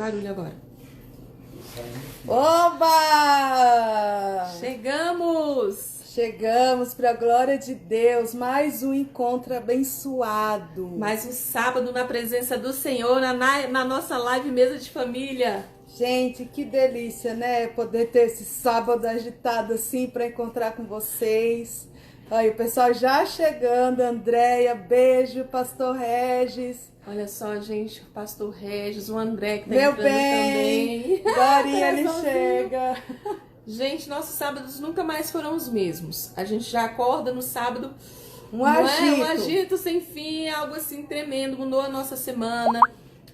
barulho agora. Oba! Chegamos! Chegamos para a glória de Deus, mais um encontro abençoado. Mais um sábado na presença do Senhor, na nossa live Mesa de Família. Gente, que delícia, né? Poder ter esse sábado agitado assim para encontrar com vocês. Aí o pessoal já chegando, Andréia, beijo, Pastor Regis. Olha só, gente, o Pastor Regis, o André que tá Meu entrando bem, também. Dorinha, ele chega. Gente, nossos sábados nunca mais foram os mesmos. A gente já acorda no sábado, Um não agito. é? Um agito sem fim, algo assim tremendo, mudou a nossa semana.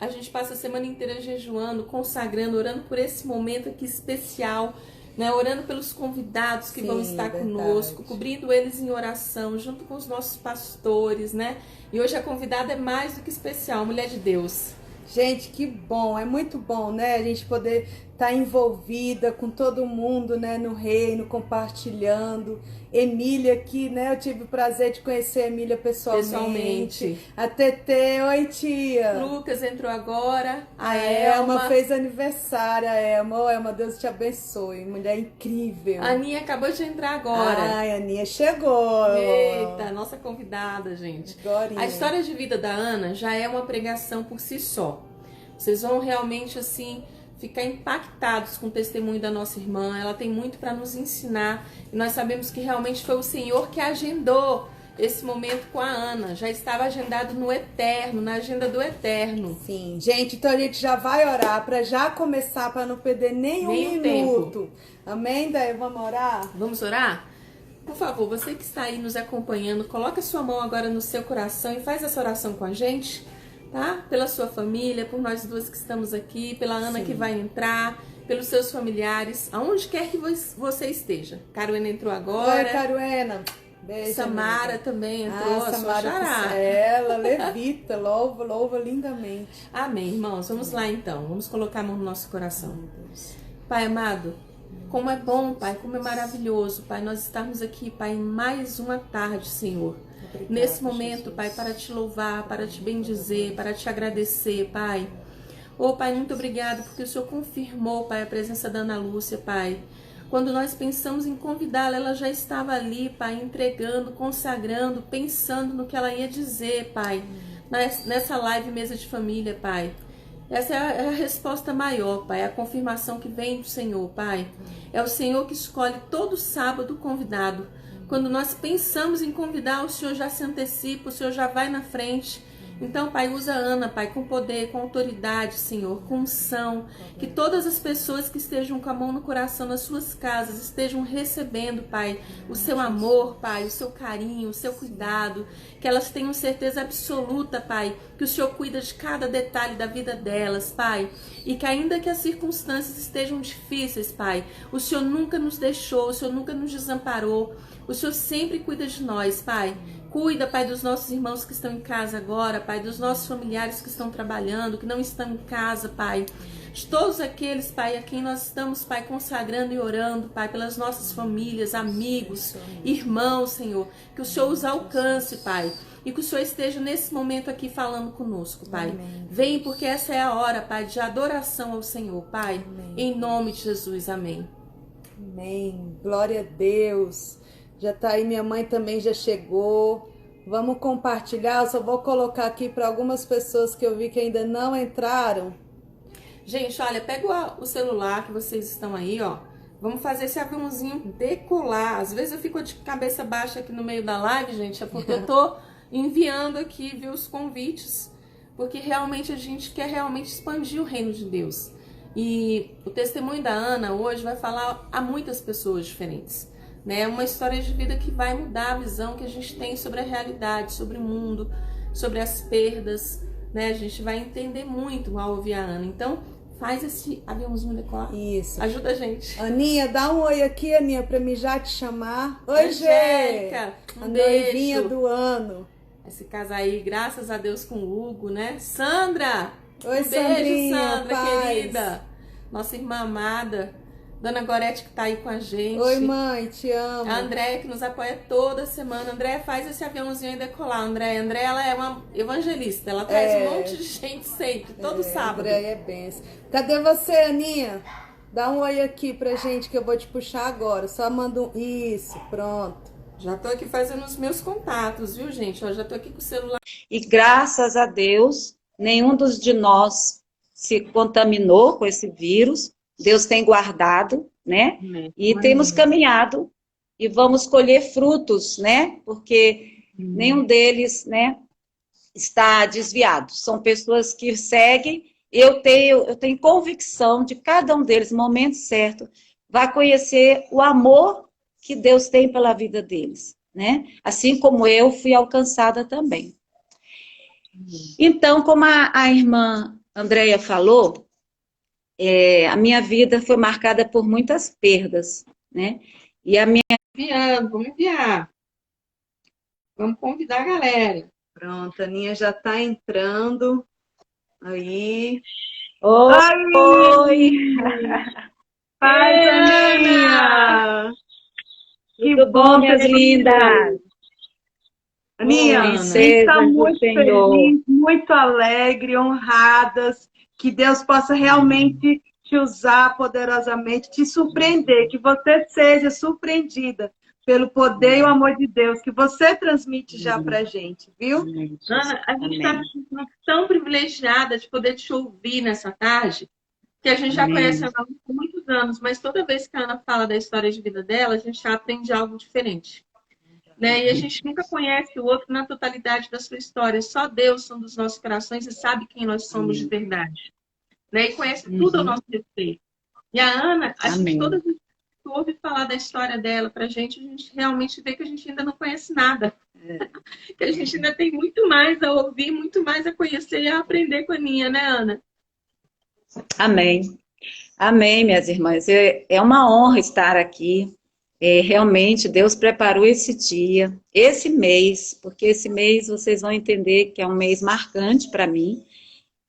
A gente passa a semana inteira jejuando, consagrando, orando por esse momento aqui especial, né? Orando pelos convidados que vão estar conosco, cobrindo eles em oração, junto com os nossos pastores, né? E hoje a convidada é mais do que especial, mulher de Deus. Gente, que bom, é muito bom, né? A gente poder estar envolvida com todo mundo, né? No reino, compartilhando. Emília aqui, né? Eu tive o prazer de conhecer a Emília pessoalmente. A Tetê, oi tia. Lucas entrou agora. A Elma fez aniversário, a Elma. Ô, Elma, Deus te abençoe. Mulher incrível. A Aninha acabou de entrar agora. Ai, a Aninha chegou. Eita, nossa convidada, gente. Dorinha. A história de vida da Ana já é uma pregação por si só. Vocês vão realmente, assim, ficar impactados com o testemunho da nossa irmã. Ela tem muito para nos ensinar. E nós sabemos que realmente foi o Senhor que agendou esse momento com a Ana. Já estava agendado no eterno, na agenda do eterno. Sim, gente, então a gente já vai orar para já começar, para não perder nem um minuto. Tempo. Amém, daí vamos orar? Vamos orar? Por favor, você que está aí nos acompanhando, coloca sua mão agora no seu coração e faz essa oração com a gente, tá? Pela sua família, por nós duas que estamos aqui, pela Ana Sim. que vai entrar, pelos seus familiares, aonde quer que você esteja. Caruena entrou agora. Oi, Caruena. Beijo. Samara amiga. também entrou, a sua Samara, xará. ela levita, louva lindamente. Amém, irmãos. Vamos lá então. Vamos colocar a mão no nosso coração. Meu Deus. Pai amado, como é bom, Pai, como é maravilhoso, Pai, nós estarmos aqui, Pai, em mais uma tarde, Senhor. Obrigada, Nesse momento, Jesus. Pai, para te louvar, para te bendizer, para te agradecer, Pai. Oh, Pai, muito obrigado, porque o Senhor confirmou, Pai, a presença da Ana Lúcia, Pai. Quando nós pensamos em convidá-la, ela já estava ali, Pai, entregando, consagrando, pensando no que ela ia dizer, Pai, nessa live Mesa de Família, Pai. Essa é a resposta maior, Pai, é a confirmação que vem do Senhor, Pai. É o Senhor que escolhe todo sábado o convidado. Quando nós pensamos em convidar, o Senhor já se antecipa, o Senhor já vai na frente. Então, Pai, usa a Ana, Pai, com poder, com autoridade, Senhor, com unção. Que todas as pessoas que estejam com a mão no coração nas suas casas estejam recebendo, Pai, o seu amor, Pai, o seu carinho, o seu cuidado. Que elas tenham certeza absoluta, Pai, que o Senhor cuida de cada detalhe da vida delas, Pai. E que ainda que as circunstâncias estejam difíceis, Pai, o Senhor nunca nos deixou, o Senhor nunca nos desamparou. O Senhor sempre cuida de nós, Pai. Cuida, Pai, dos nossos irmãos que estão em casa agora, Pai, dos nossos familiares que estão trabalhando, que não estão em casa, Pai. De todos aqueles, Pai, a quem nós estamos, Pai, consagrando e orando, Pai, pelas nossas famílias, amigos, irmãos, Senhor. Que o Senhor os alcance, Pai. E que o Senhor esteja nesse momento aqui falando conosco, Pai. Amém. Vem, porque essa é a hora, Pai, de adoração ao Senhor, Pai. Amém. Em nome de Jesus, amém. Amém. Glória a Deus. Já tá aí, minha mãe também já chegou. Vamos compartilhar. Eu só vou colocar aqui para algumas pessoas que eu vi que ainda não entraram. Gente, olha, pega o celular que vocês estão aí, ó. Vamos fazer esse aviãozinho decolar. Às vezes eu fico de cabeça baixa aqui no meio da live, gente, é porque eu tô enviando aqui, viu, os convites, porque realmente a gente quer realmente expandir o reino de Deus. E o testemunho da Ana hoje vai falar a muitas pessoas diferentes. É uma história de vida que vai mudar a visão que a gente tem sobre a realidade, sobre o mundo, sobre as perdas, né? A gente vai entender muito ao ouvir a Ana. Então, faz esse aviãozinho decolar. Isso. Ajuda a gente. Aninha, dá um oi aqui, Aninha, pra mim já te chamar. Oi, Gê! Angélica, A um noivinha beijo. do ano. Esse casal aí, graças a Deus, com o Hugo, né? Sandra! Oi, um beijo, Sandrinha, Sandra, paz. querida. Nossa irmã amada. Dona Gorete que tá aí com a gente. Oi, mãe, te amo. A Andréia que nos apoia toda semana. A Andréia faz esse aviãozinho aí decolar. A Andréia, ela é uma evangelista. Ela traz um monte de gente sempre, todo sábado. Andréia é benção. Cadê você, Aninha? Dá um oi aqui pra gente que eu vou te puxar agora. Só manda um... Isso, pronto. Já tô aqui fazendo os meus contatos, viu, gente? Eu já tô aqui com o celular. E graças a Deus, nenhum de nós se contaminou com esse vírus. Deus tem guardado, né? E temos caminhado e vamos colher frutos, né? Porque nenhum deles, né, está desviado. São pessoas que seguem. Eu tenho convicção de cada um deles, no momento certo, vai conhecer o amor que Deus tem pela vida deles, né? Assim como eu fui alcançada também. Então, como a irmã Andréia falou, a minha vida foi marcada por muitas perdas, né? E a minha... Vamos enviar. Vamos convidar a galera. Pronto, a Aninha já tá entrando. Aí. Oi! Paz, Aninha! Tudo bom, minhas lindas? Aninha, a gente está muito feliz, muito alegre, honradas, que Deus possa realmente te usar poderosamente, te surpreender, que você seja surpreendida pelo poder e o amor de Deus, que você transmite já pra gente, viu? Ana, a gente está tão privilegiada de poder te ouvir nessa tarde, que a gente já conhece a Ana há muitos anos, mas toda vez que a Ana fala da história de vida dela, a gente já aprende algo diferente. Né? E a gente nunca conhece o outro na totalidade da sua história. Só Deus são dos nossos corações e sabe quem nós somos de verdade. Né? E conhece tudo ao nosso respeito. E a Ana, a gente, todas as vezes que ouve falar da história dela pra gente, a gente realmente vê que a gente ainda não conhece nada. Que a gente ainda tem muito mais a ouvir, muito mais a conhecer e a aprender com a Aninha, né, Ana? Amém. Amém, minhas irmãs. É uma honra estar aqui. Realmente, Deus preparou esse dia, esse mês, porque esse mês vocês vão entender que é um mês marcante para mim.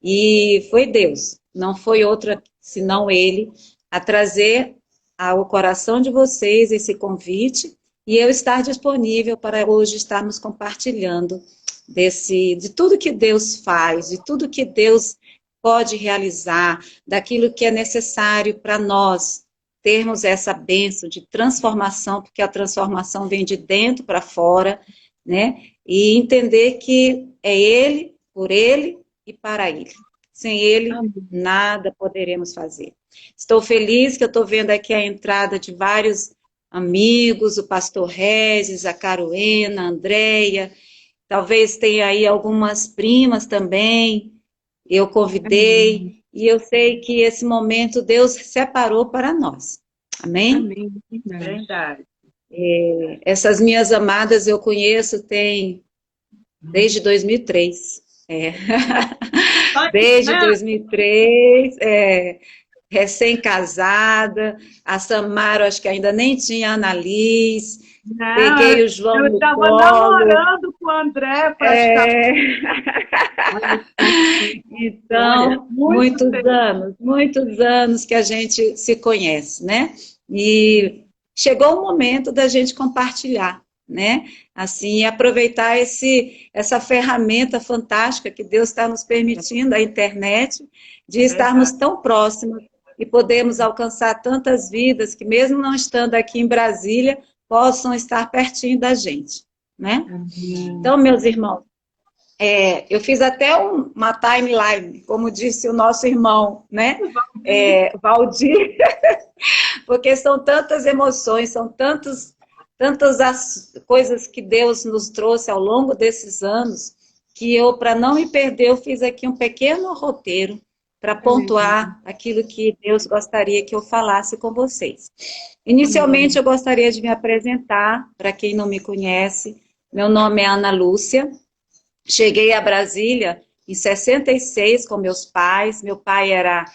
E foi Deus, não foi outra senão Ele, a trazer ao coração de vocês esse convite e eu estar disponível para hoje estarmos compartilhando de tudo que Deus faz, de tudo que Deus pode realizar, daquilo que é necessário para nós termos essa bênção de transformação, porque a transformação vem de dentro para fora, né? E entender que é Ele, por Ele e para Ele. Sem Ele, nada poderemos fazer. Estou feliz que eu estou vendo aqui a entrada de vários amigos, o pastor Regis, a Caroena, a Andréia, talvez tenha aí algumas primas também, eu convidei, e eu sei que esse momento Deus separou para nós. Amém? Amém. Verdade. Essas minhas amadas eu conheço desde 2003. Desde 2003, recém-casada, a Samara, acho que ainda nem tinha Annalise, peguei o João no colo. Eu estava namorando com o André, praticamente. Então, muitos anos que a gente se conhece, né? E chegou o momento da gente compartilhar, né? Assim, aproveitar essa ferramenta fantástica que Deus está nos permitindo, a internet, de estarmos tão próximos e podermos alcançar tantas vidas que, mesmo não estando aqui em Brasília, possam estar pertinho da gente, né? Então, meus irmãos, eu fiz até uma timeline, como disse o nosso irmão, né? Valdir, porque são tantas emoções, são tantas as coisas que Deus nos trouxe ao longo desses anos, que eu, para não me perder, eu fiz aqui um pequeno roteiro para pontuar aquilo que Deus gostaria que eu falasse com vocês. Inicialmente, eu gostaria de me apresentar, para quem não me conhece. Meu nome é Ana Lúcia, cheguei a Brasília em 66 com meus pais. Meu pai era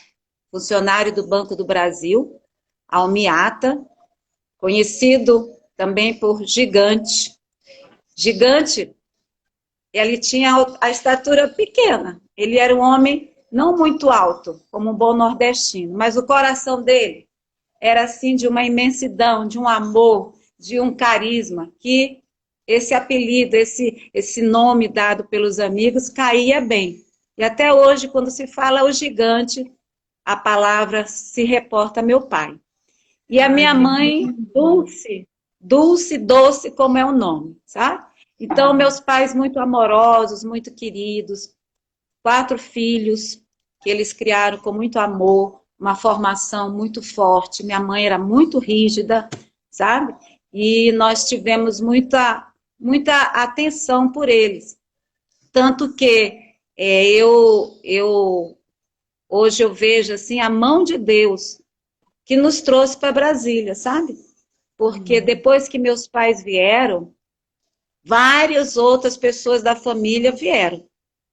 funcionário do Banco do Brasil, Almiata, conhecido também por Gigante. Gigante, ele tinha a estatura pequena, ele era um homem não muito alto, como um bom nordestino, mas o coração dele era assim de uma imensidão, de um amor, de um carisma, que esse apelido, esse nome dado pelos amigos caía bem. E até hoje, quando se fala o gigante, a palavra se reporta a meu pai. E a minha mãe, Dulce, Dulce, doce, como é o nome, sabe? Então, meus pais muito amorosos, muito queridos, 4 filhos que eles criaram com muito amor, uma formação muito forte. Minha mãe era muito rígida, sabe? E nós tivemos muita atenção por eles. Tanto que hoje eu vejo assim a mão de Deus que nos trouxe para Brasília, sabe? Porque depois que meus pais vieram, várias outras pessoas da família vieram.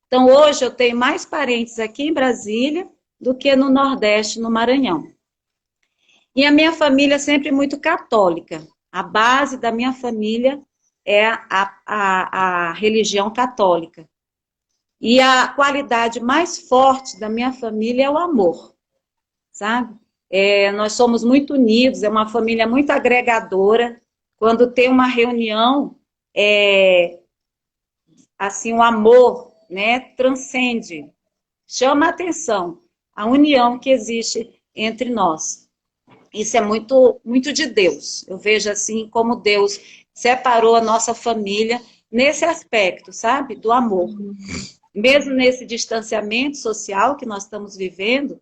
Então, hoje eu tenho mais parentes aqui em Brasília do que no Nordeste, no Maranhão. E a minha família é sempre muito católica. A base da minha família é a religião católica. E a qualidade mais forte da minha família é o amor, sabe? Nós somos muito unidos, é uma família muito agregadora. Quando tem uma reunião, assim, o amor, né, transcende, chama a atenção a união que existe entre nós. Isso é muito, muito de Deus. Eu vejo assim como Deus separou a nossa família nesse aspecto, sabe? Do amor. Mesmo nesse distanciamento social que nós estamos vivendo,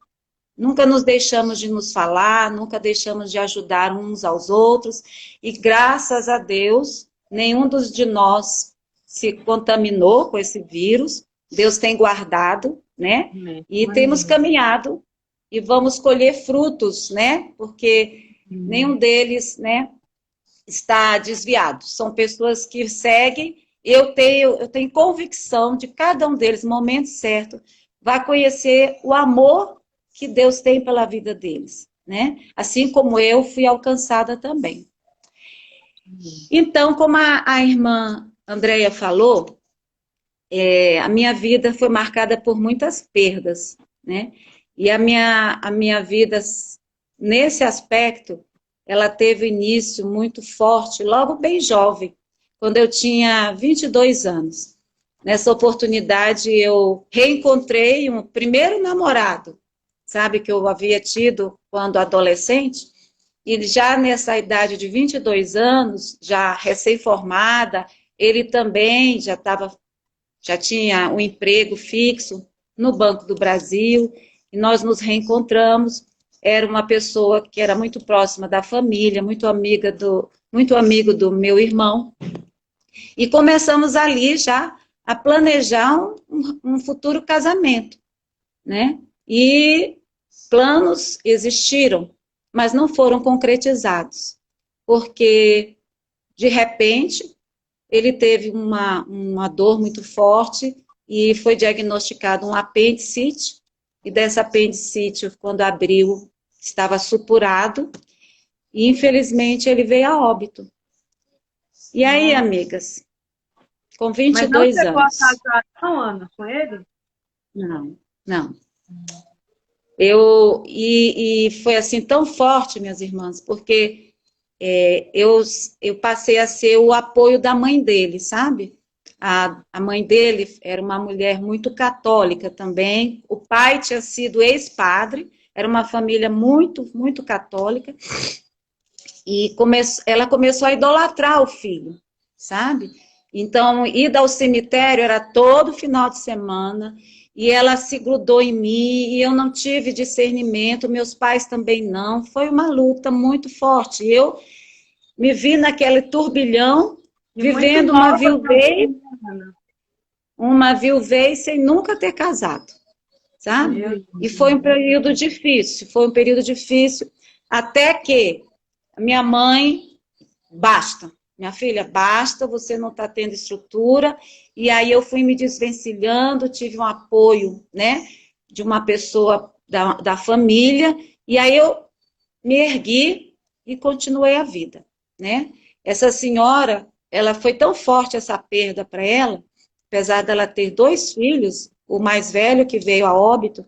nunca nos deixamos de nos falar, nunca deixamos de ajudar uns aos outros. E graças a Deus, nenhum de nós se contaminou com esse vírus. Deus tem guardado, né? E temos caminhado e vamos colher frutos, né? Porque nenhum deles, né, está desviado. São pessoas que seguem. Eu tenho convicção de cada um deles, no momento certo, vai conhecer o amor que Deus tem pela vida deles, né? Assim como eu fui alcançada também. Então, como a irmã Andréia falou, a minha vida foi marcada por muitas perdas, né? E a minha vida, nesse aspecto, ela teve início muito forte, logo bem jovem, quando eu tinha 22 anos. Nessa oportunidade, eu reencontrei um primeiro namorado, sabe, que eu havia tido quando adolescente, e já nessa idade de 22 anos, já recém-formada, ele também já tinha um emprego fixo no Banco do Brasil, e nós nos reencontramos. Era uma pessoa que era muito próxima da família, muito amigo do meu irmão, e começamos ali já a planejar um futuro casamento, né? E planos existiram, mas não foram concretizados, porque, de repente, ele teve uma dor muito forte e foi diagnosticado um apendicite, e dessa apendicite, quando abriu, estava supurado, e infelizmente ele veio a óbito. E aí, amigas, com 22 Mas não chegou a anos... casar, não, Ana, com ele? Não. E foi assim tão forte, minhas irmãs, porque eu passei a ser o apoio da mãe dele, sabe? A mãe dele era uma mulher muito católica também, o pai tinha sido ex-padre, era uma família muito, muito católica, e ela começou a idolatrar o filho, sabe? Então, ir ao cemitério era todo final de semana, e ela se grudou em mim, e eu não tive discernimento, meus pais também não, foi uma luta muito forte. Eu me vi naquele turbilhão, vivendo uma viuvez sem nunca ter casado, sabe? E foi um período difícil, até que minha mãe, basta, minha filha, basta, você não está tendo estrutura. E aí eu fui me desvencilhando, tive um apoio, né, de uma pessoa da família, e aí eu me ergui e continuei a vida, né? Essa senhora, ela foi tão forte essa perda para ela, apesar dela ter 2 filhos, o mais velho que veio a óbito,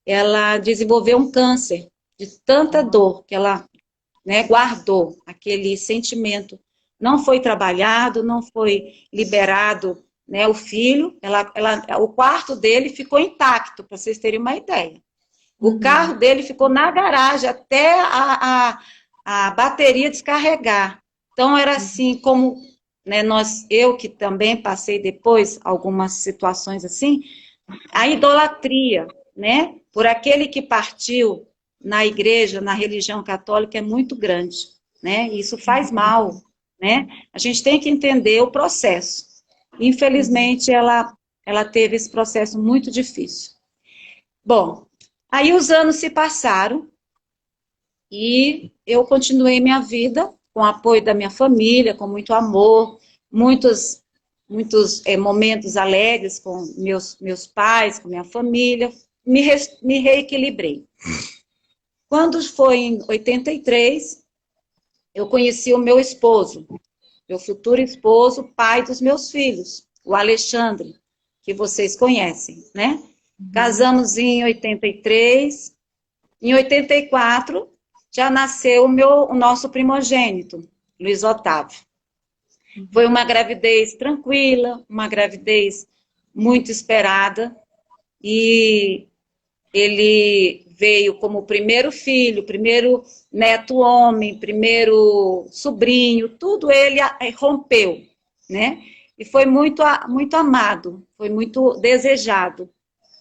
ela desenvolveu um câncer, de tanta dor que ela, né, guardou, aquele sentimento. Não foi trabalhado, não foi liberado, né, o filho, o quarto dele ficou intacto, para vocês terem uma ideia. O carro dele ficou na garagem até a bateria descarregar. Então, era assim, como, né, eu que também passei depois algumas situações assim, a idolatria, né, por aquele que partiu na igreja, na religião católica, é muito grande, né, isso faz mal, né, a gente tem que entender o processo. Infelizmente, ela teve esse processo muito difícil. Bom, aí os anos se passaram e eu continuei minha vida com o apoio da minha família, com muito amor, muitos momentos alegres com meus pais, com minha família, me reequilibrei. Quando foi em 83, eu conheci o meu esposo, meu futuro esposo, pai dos meus filhos, o Alexandre, que vocês conhecem, né? Casamos em 83, em 84 já nasceu o nosso primogênito, Luiz Otávio. Foi uma gravidez tranquila, uma gravidez muito esperada, e ele veio como primeiro filho, primeiro neto homem, primeiro sobrinho, tudo ele rompeu, né? E foi muito amado, foi muito desejado.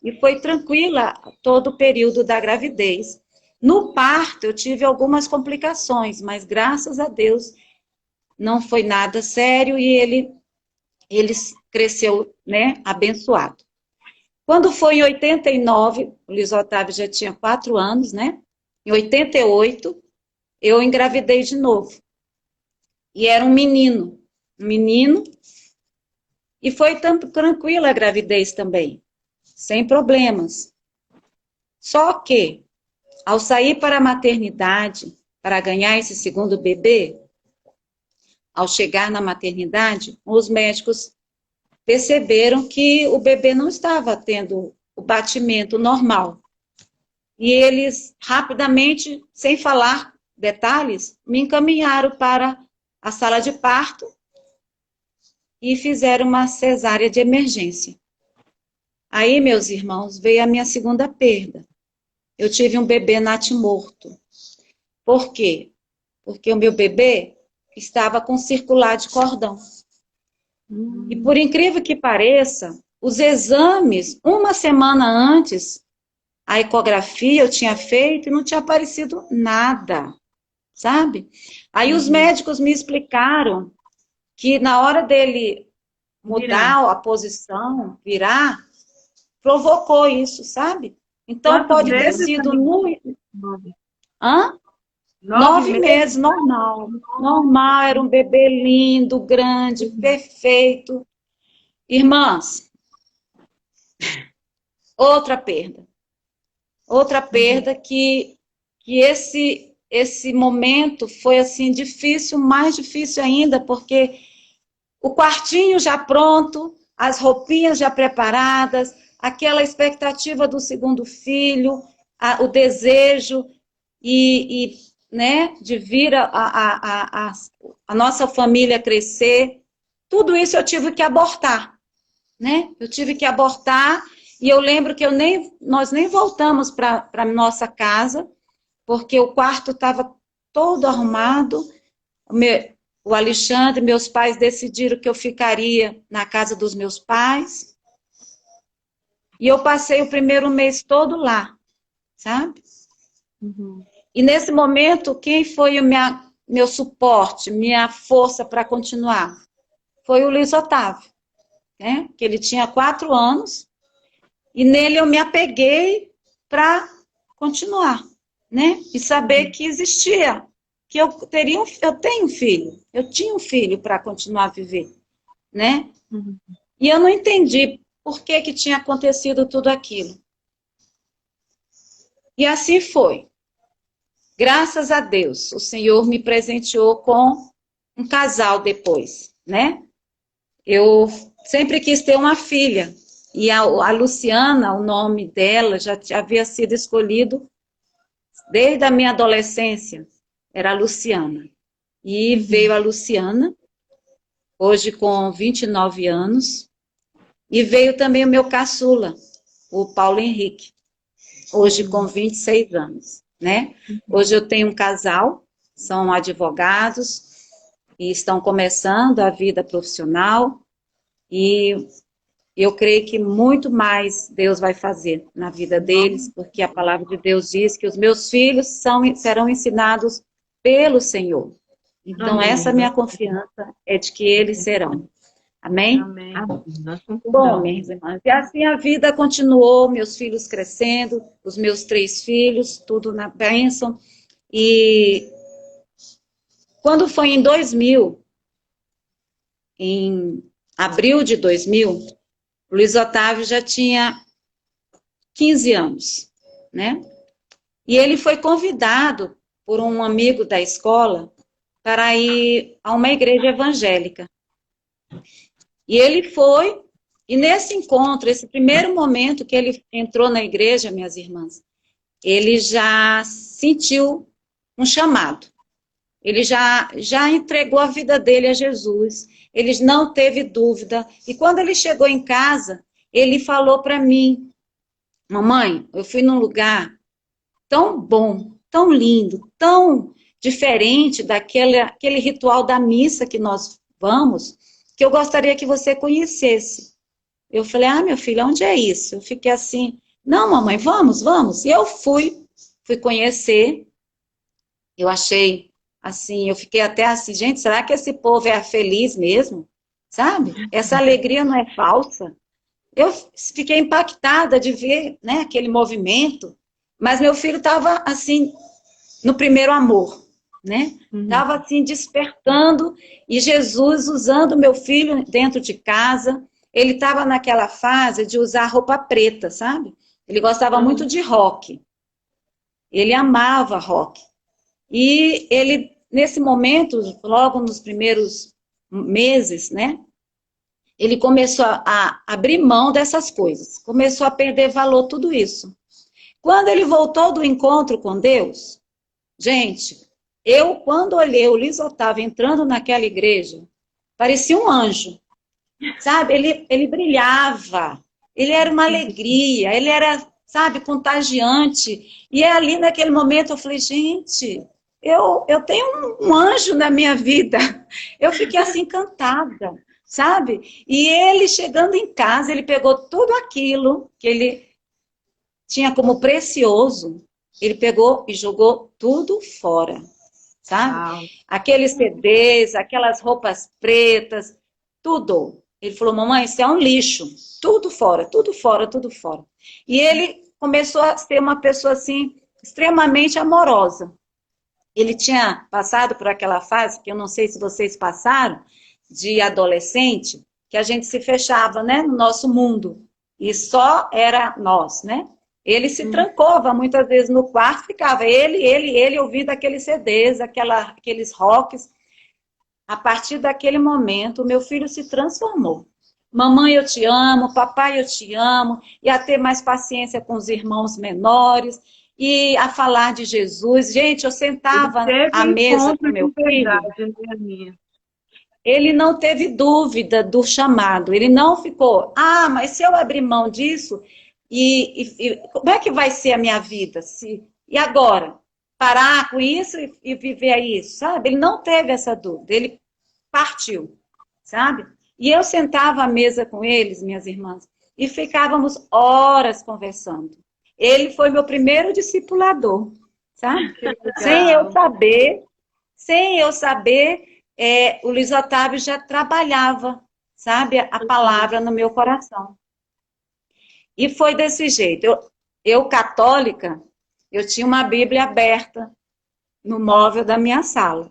E foi tranquila todo o período da gravidez. No parto, eu tive algumas complicações, mas graças a Deus não foi nada sério e ele cresceu, né, abençoado. Quando foi em 89, o Luiz Otávio já tinha 4 anos, né? Em 88, eu engravidei de novo. E era um menino, e foi tranquila a gravidez também, sem problemas. Só que, ao sair para a maternidade, para ganhar esse segundo bebê, ao chegar na maternidade, os médicos perceberam que o bebê não estava tendo o batimento normal. E eles, rapidamente, sem falar detalhes, me encaminharam para a sala de parto e fizeram uma cesárea de emergência. Aí, meus irmãos, veio a minha segunda perda. Eu tive um bebê natimorto. Por quê? Porque o meu bebê estava com circular de cordão. E por incrível que pareça, os exames, uma semana antes, a ecografia eu tinha feito e não tinha aparecido nada, sabe? Aí os médicos me explicaram que na hora dele mudar a posição, virar, provocou isso, sabe? Então pode ter sido no... 9 meses, normal. Normal, era um bebê lindo, grande, perfeito. Irmãs, outra perda. Outra perda que esse momento foi assim difícil, mais difícil ainda, porque o quartinho já pronto, as roupinhas já preparadas, aquela expectativa do segundo filho, o desejo né, de vir a nossa família crescer, tudo isso eu tive que abortar, né? Eu tive que abortar, e eu lembro que nós nem voltamos para a nossa casa, porque o quarto estava todo arrumado. O Alexandre, meus pais decidiram que eu ficaria na casa dos meus pais, e eu passei o primeiro mês todo lá, sabe? E nesse momento, quem foi meu suporte, minha força para continuar? Foi o Luiz Otávio, né? Que ele tinha 4 anos, e nele eu me apeguei para continuar, né? E saber que existia, que eu tenho um filho, eu tinha um filho para continuar a viver, né? E eu não entendi por que tinha acontecido tudo aquilo. E assim foi. Graças a Deus, o Senhor me presenteou com um casal depois, né? Eu sempre quis ter uma filha, e a Luciana, o nome dela, já havia sido escolhido desde a minha adolescência, era a Luciana. E veio a Luciana, hoje com 29 anos, e veio também o meu caçula, o Paulo Henrique, hoje com 26 anos, né? Hoje eu tenho um casal, são advogados, e estão começando a vida profissional, e eu creio que muito mais Deus vai fazer na vida deles, porque a palavra de Deus diz que os meus filhos serão ensinados pelo Senhor. Então, Amém. essa minha confiança é de que eles serão. Amém? Amém. Nós Bom, concordamos. minhas irmãs, e assim a vida continuou, meus filhos crescendo, os meus 3 filhos, tudo na bênção. E quando foi em 2000, em abril de 2000, o Luiz Otávio já tinha 15 anos, né? E ele foi convidado por um amigo da escola para ir a uma igreja evangélica. E ele foi, e nesse encontro, esse primeiro momento que ele entrou na igreja, minhas irmãs, ele já sentiu um chamado. Ele já entregou a vida dele a Jesus. Ele não teve dúvida. E quando ele chegou em casa, ele falou para mim, mamãe, eu fui num lugar tão bom, tão lindo, tão diferente aquele ritual da missa que nós vamos, que eu gostaria que você conhecesse. Eu falei, meu filho, onde é isso? Eu fiquei assim, não, mamãe, vamos. E eu fui conhecer. Eu achei, assim, eu fiquei até assim, gente, será que esse povo é feliz mesmo? Sabe? Essa alegria não é falsa? Eu fiquei impactada de ver, né, aquele movimento, mas meu filho estava, assim, no primeiro amor, né? Estava, assim, despertando, e Jesus usando meu filho dentro de casa. Ele estava naquela fase de usar roupa preta, sabe? Ele gostava muito de rock. Ele amava rock. E ele, nesse momento, logo nos primeiros meses, né? Ele começou a abrir mão dessas coisas. Começou a perder valor tudo isso. Quando ele voltou do encontro com Deus, gente, quando olhei o Luiz Otávio entrando naquela igreja, parecia um anjo, sabe? Ele brilhava, ele era uma alegria, ele era, sabe, contagiante. E ali naquele momento eu falei, gente, eu tenho um anjo na minha vida. Eu fiquei assim encantada, sabe? E ele chegando em casa, ele pegou tudo aquilo que ele tinha como precioso, ele pegou e jogou tudo fora, sabe? Aqueles CDs, aquelas roupas pretas, tudo. Ele falou, mamãe, isso é um lixo, tudo fora. E ele começou a ser uma pessoa assim, extremamente amorosa. Ele tinha passado por aquela fase, que eu não sei se vocês passaram, de adolescente, que a gente se fechava, né, no nosso mundo, e só era nós, né? Ele se trancava muitas vezes no quarto, ficava ele ouvindo aqueles CDs, aqueles rocks. A partir daquele momento, o meu filho se transformou. Mamãe, eu te amo, papai, eu te amo, e a ter mais paciência com os irmãos menores, e a falar de Jesus. Gente, eu sentava à mesa com meu filho. Ele não teve dúvida do chamado, ele não ficou, mas se eu abrir mão disso, e como é que vai ser a minha vida? E agora? Parar com isso e viver isso, sabe? Ele não teve essa dúvida, ele partiu, sabe? E eu sentava à mesa com eles, minhas irmãs, e ficávamos horas conversando. Ele foi meu primeiro discipulador, sabe? Sem eu saber, o Luiz Otávio já trabalhava, sabe, a palavra no meu coração. E foi desse jeito. Eu católica, eu tinha uma Bíblia aberta no móvel da minha sala,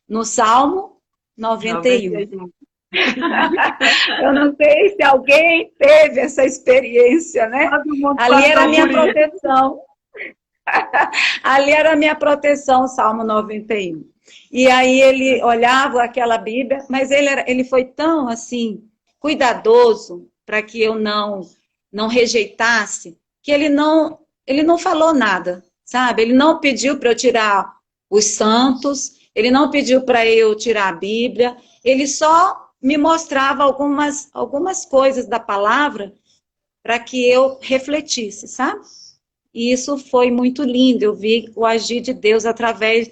no Salmo 91. Eu não sei se alguém teve essa experiência, né? Ali era a minha proteção. Ali era a minha proteção, o Salmo 91. E aí ele olhava aquela Bíblia, mas ele foi tão, assim, cuidadoso para que eu não rejeitasse, que ele não falou nada, sabe? Ele não pediu para eu tirar os santos, ele não pediu para eu tirar a Bíblia, ele só me mostrava algumas coisas da palavra para que eu refletisse, sabe? E isso foi muito lindo, eu vi o agir de Deus através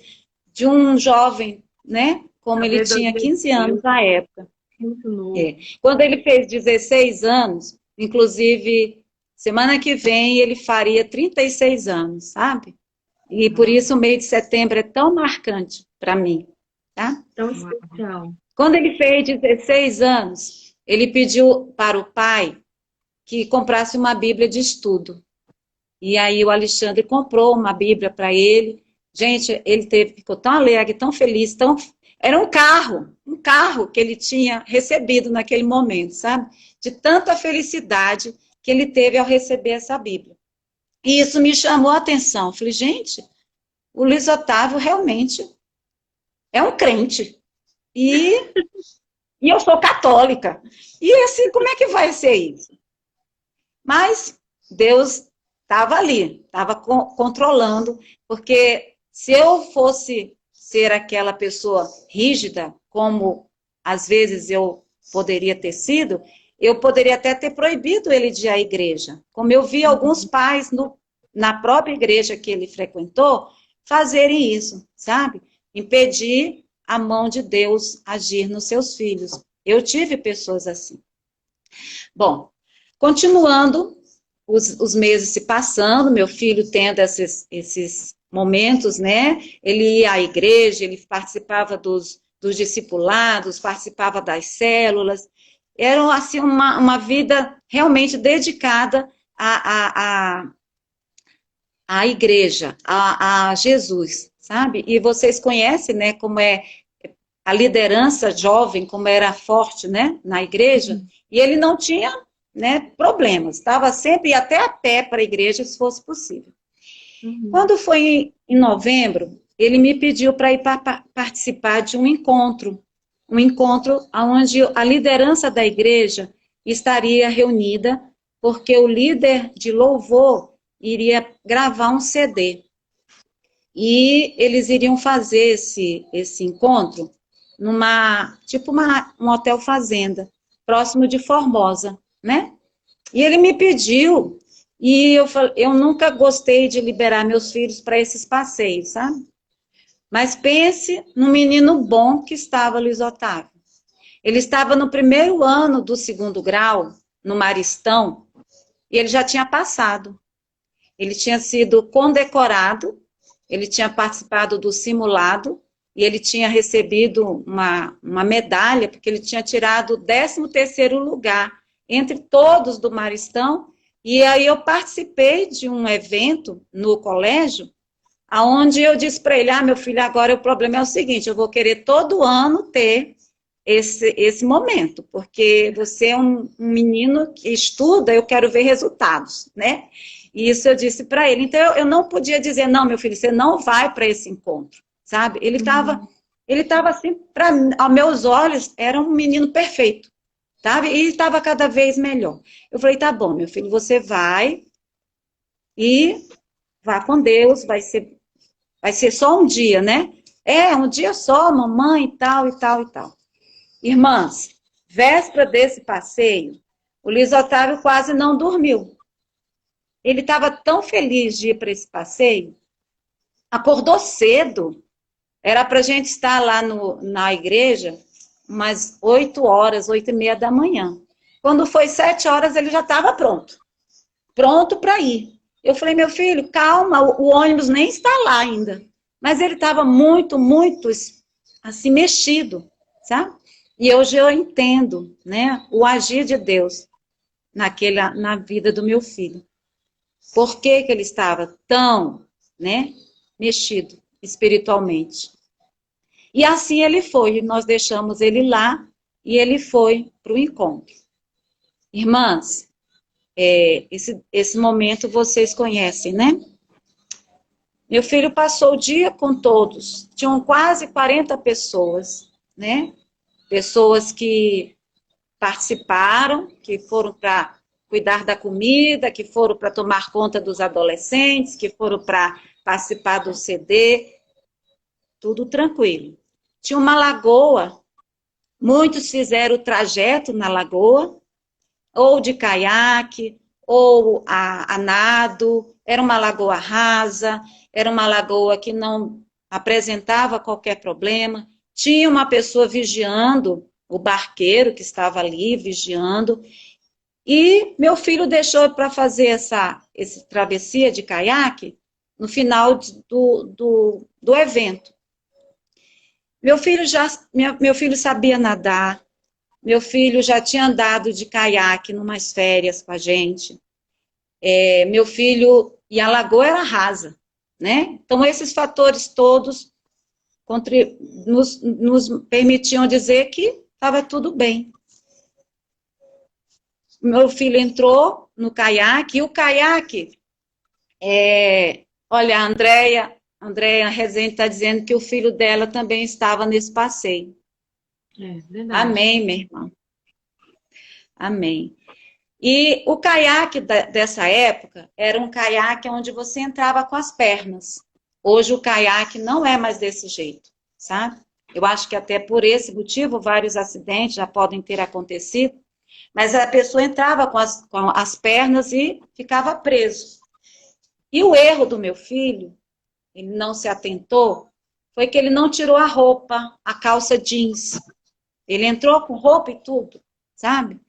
de um jovem, né? Como ele tinha 15 anos na época. Muito novo. Quando ele fez 16 anos, inclusive, semana que vem ele faria 36 anos, sabe? E por isso o mês de setembro é tão marcante para mim, tá? Tão especial. Quando ele fez 16 anos, ele pediu para o pai que comprasse uma Bíblia de estudo. E aí o Alexandre comprou uma Bíblia para ele. Gente, ficou tão alegre, tão feliz, era um carro que ele tinha recebido naquele momento, sabe? De tanta felicidade que ele teve ao receber essa Bíblia. E isso me chamou a atenção. Eu falei, gente, o Luiz Otávio realmente é um crente. E eu sou católica. E assim, como é que vai ser isso? Mas Deus estava ali, estava controlando, porque se eu fosse ser aquela pessoa rígida, como às vezes eu poderia ter sido, eu poderia até ter proibido ele de ir à igreja. Como eu vi alguns pais na própria igreja que ele frequentou fazerem isso, sabe? Impedir a mão de Deus agir nos seus filhos. Eu tive pessoas assim. Bom, continuando, os meses se passando, meu filho tendo esses momentos, né? Ele ia à igreja, ele participava dos discipulados, participava das células. Era assim, uma vida realmente dedicada à igreja, a Jesus, sabe? E vocês conhecem, né, como é a liderança jovem, como era forte, né, na igreja, e ele não tinha, né, problemas, estava sempre até a pé para a igreja, se fosse possível. Quando foi em novembro, ele me pediu para ir participar de um encontro onde a liderança da igreja estaria reunida, porque o líder de louvor iria gravar um CD. E eles iriam fazer esse encontro um hotel fazenda, próximo de Formosa, né? E ele me pediu, e eu nunca gostei de liberar meus filhos para esses passeios, sabe? Mas pense no menino bom que estava Luiz Otávio. Ele estava no primeiro ano do 2º grau, no Maristão, e ele já tinha passado. Ele tinha sido condecorado, ele tinha participado do simulado, e ele tinha recebido uma medalha, porque ele tinha tirado o 13º lugar entre todos do Maristão, e aí eu participei de um evento no colégio, onde eu disse para ele, meu filho, agora o problema é o seguinte, eu vou querer todo ano ter esse momento, porque você é um menino que estuda, eu quero ver resultados, né? E isso eu disse para ele. Então, eu não podia dizer, não, meu filho, você não vai para esse encontro, sabe? Ele estava assim, aos meus olhos, era um menino perfeito, sabe? E estava cada vez melhor. Eu falei, tá bom, meu filho, você vai e vá com Deus, vai ser só um dia, né? Um dia só, mamãe, e tal, e tal, e tal. Irmãs, véspera desse passeio, o Luiz Otávio quase não dormiu. Ele estava tão feliz de ir para esse passeio, acordou cedo, era para a gente estar lá na igreja umas 8 horas, 8h30 da manhã. Quando foi 7 horas, ele já estava pronto para ir. Eu falei, meu filho, calma, o ônibus nem está lá ainda. Mas ele estava muito, muito, assim, mexido, sabe? E hoje eu entendo, né, o agir de Deus na vida do meu filho. Por que ele estava tão, né, mexido espiritualmente? E assim ele foi, nós deixamos ele lá e ele foi para o encontro. Irmãs, esse momento vocês conhecem, né? Meu filho passou o dia com todos, tinham quase 40 pessoas, né? Pessoas que participaram, que foram para cuidar da comida, que foram para tomar conta dos adolescentes, que foram para participar do CD, tudo tranquilo. Tinha uma lagoa, muitos fizeram o trajeto na lagoa, ou de caiaque, ou a nado, era uma lagoa rasa, era uma lagoa que não apresentava qualquer problema, tinha uma pessoa vigiando, o barqueiro que estava ali vigiando, e meu filho deixou para fazer essa travessia de caiaque no final do evento. Meu filho sabia nadar, meu filho já tinha andado de caiaque numas férias com a gente. Meu filho, e a lagoa era rasa, né? Então, esses fatores todos nos permitiam dizer que estava tudo bem. Meu filho entrou no caiaque, e o caiaque, olha, a Andréia Rezende está dizendo que o filho dela também estava nesse passeio. Verdade. Amém, minha irmã. Amém. E o caiaque dessa época era um caiaque onde você entrava com as pernas. Hoje o caiaque não é mais desse jeito, sabe? Eu acho que até por esse motivo vários acidentes já podem ter acontecido, mas a pessoa entrava com as pernas e ficava preso. E o erro do meu filho, ele não se atentou, foi que ele não tirou a roupa, a calça jeans. Ele entrou com roupa e tudo, sabe?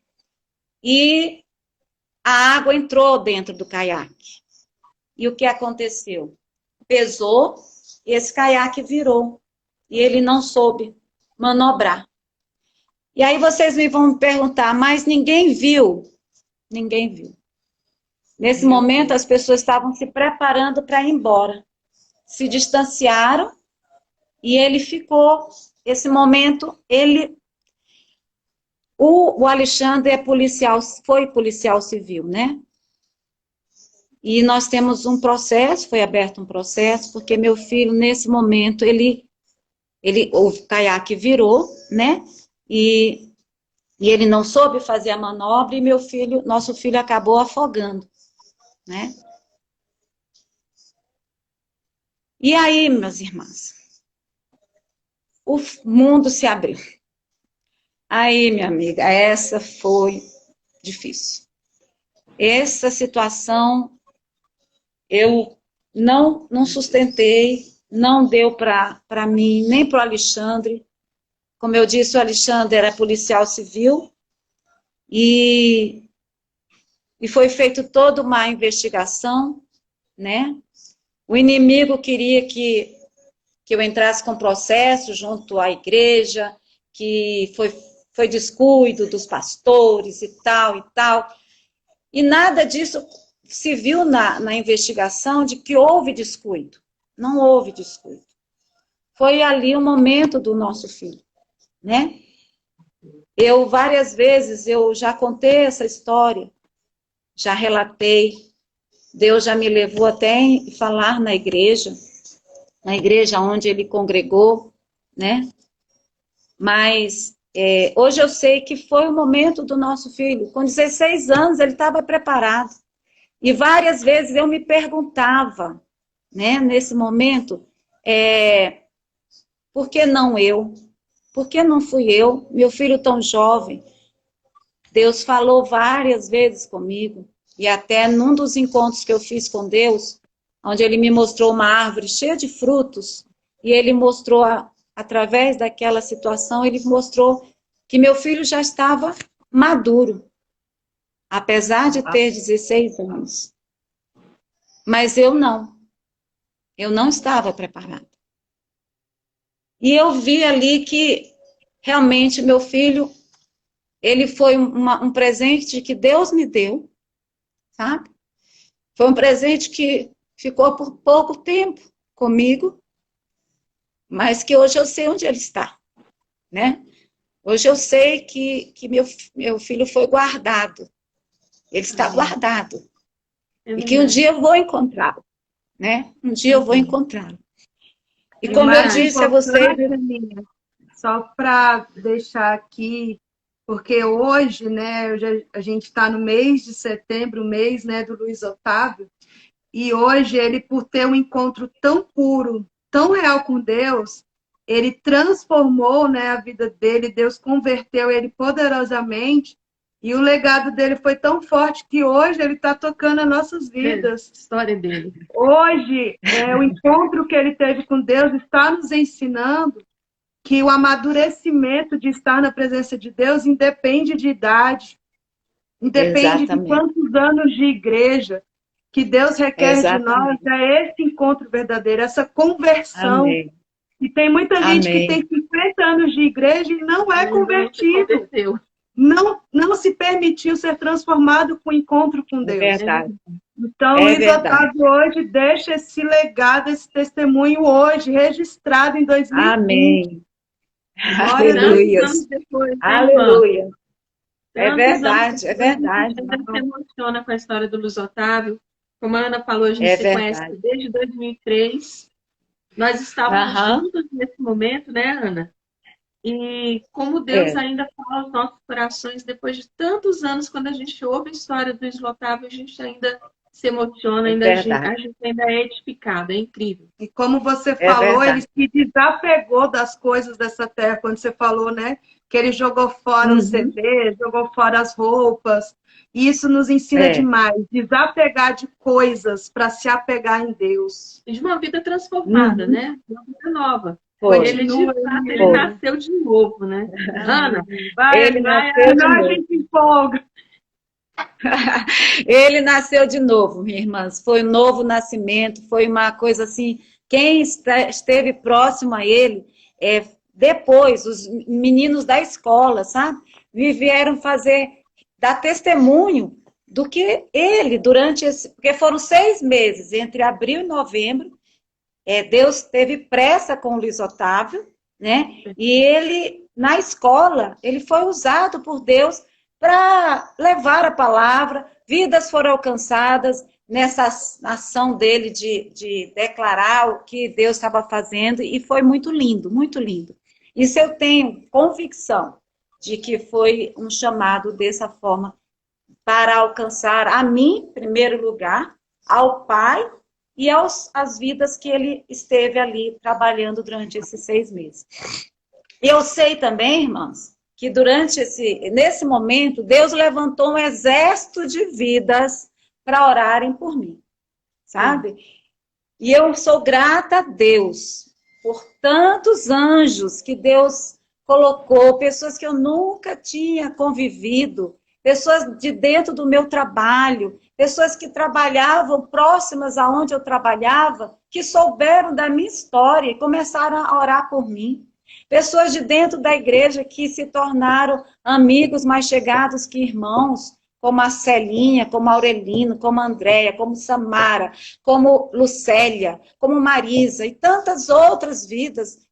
E a água entrou dentro do caiaque. E o que aconteceu? Pesou e esse caiaque virou. E ele não soube manobrar. E aí vocês me vão perguntar, mas ninguém viu? Ninguém viu. Nesse momento, as pessoas estavam se preparando para ir embora. Se distanciaram e ele ficou. Esse momento, o Alexandre foi policial civil, né? E nós temos um processo, foi aberto um processo, porque meu filho, nesse momento, o caiaque virou, né? E ele não soube fazer a manobra e nosso filho acabou afogando, né? E aí, meus irmãos, o mundo se abriu. Aí, minha amiga, essa foi difícil. Essa situação eu não sustentei, não deu para mim, nem para o Alexandre. Como eu disse, o Alexandre era policial civil e foi feita toda uma investigação, né? O inimigo queria que eu entrasse com processo junto à igreja, que foi descuido dos pastores e tal e tal. E nada disso se viu na investigação de que houve descuido. Não houve descuido. Foi ali o momento do nosso filho, né? Várias vezes, eu já contei essa história, já relatei, Deus já me levou até a falar na igreja onde ele congregou, né? Mas hoje eu sei que foi o momento do nosso filho. Com 16 anos, ele estava preparado. E várias vezes eu me perguntava, né, nesse momento, por que não eu? Por que não fui eu? Meu filho tão jovem. Deus falou várias vezes comigo. E até num dos encontros que eu fiz com Deus, onde ele me mostrou uma árvore cheia de frutos, e ele mostrou, através daquela situação, ele mostrou que meu filho já estava maduro, apesar de ter 16 anos. Mas eu não estava preparada. E eu vi ali que, realmente, meu filho, ele foi um presente que Deus me deu, sabe? Foi um presente que ficou por pouco tempo comigo, mas que hoje eu sei onde ele está, né? Hoje eu sei que meu filho foi guardado. Ele está guardado. E que um dia eu vou encontrá-lo, né? Um dia eu vou encontrá-lo. E como eu disse a vocês... Só para deixar aqui, porque hoje, né, a gente está no mês de setembro, o mês, né, do Luiz Otávio, E hoje ele, por ter um encontro tão puro, tão real com Deus, ele transformou, né, a vida dele, Deus converteu ele poderosamente, e o legado dele foi tão forte que hoje ele está tocando as nossas vidas. História dele. Hoje, o encontro que ele teve com Deus está nos ensinando que o amadurecimento de estar na presença de Deus independe de idade, independe de quantos anos de igreja. Que Deus requer de nós é esse encontro verdadeiro, essa conversão. Amém. E tem muita gente que tem 50 anos de igreja e não é convertido. Não se permitiu ser transformado com o encontro com Deus. É verdade. Então, o Luiz Otávio hoje deixa esse legado, esse testemunho hoje, registrado em 2020. Amém. Aleluia. Aleluia. É verdade, é verdade. A gente se emociona com a história do Luiz Otávio. Como a Ana falou, a gente se conhece desde 2003. Nós estávamos juntos nesse momento, né, Ana? E como Deus ainda fala aos nossos corações, depois de tantos anos, quando a gente ouve a história do Luiz Otávio, a gente ainda se emociona, a gente ainda é edificado, é incrível. E como você falou, ele se desapegou das coisas dessa terra, quando você falou, né? Que ele jogou fora os CDs, jogou fora as roupas. E isso nos ensina demais, desapegar de coisas para se apegar em Deus. E de uma vida transformada, né? Uma vida nova. Ele, de fato, ele nasceu de novo, né? Ana, a gente empolga. Ele nasceu de novo, minhas irmãs. Foi um novo nascimento, foi uma coisa assim. Quem esteve próximo a ele, depois, os meninos da escola, sabe? Vieram dar testemunho do que ele, porque foram 6 meses, entre abril e novembro, Deus teve pressa com o Luiz Otávio, né? E ele, na escola, ele foi usado por Deus para levar a palavra, vidas foram alcançadas nessa ação dele de declarar o que Deus estava fazendo, e foi muito lindo, muito lindo. Isso eu tenho convicção de que foi um chamado dessa forma para alcançar a mim, em primeiro lugar, ao Pai e às vidas que ele esteve ali trabalhando durante esses 6 meses. Eu sei também, irmãos, que nesse momento, Deus levantou um exército de vidas para orarem por mim, sabe? E eu sou grata a Deus por tantos anjos que Deus colocou, pessoas que eu nunca tinha convivido, pessoas de dentro do meu trabalho, pessoas que trabalhavam próximas aonde eu trabalhava, que souberam da minha história e começaram a orar por mim. Pessoas de dentro da igreja que se tornaram amigos mais chegados que irmãos, como a Celinha, como a Aurelino, como a Andréia, como Samara, como Lucélia, como Marisa, e tantas outras vidas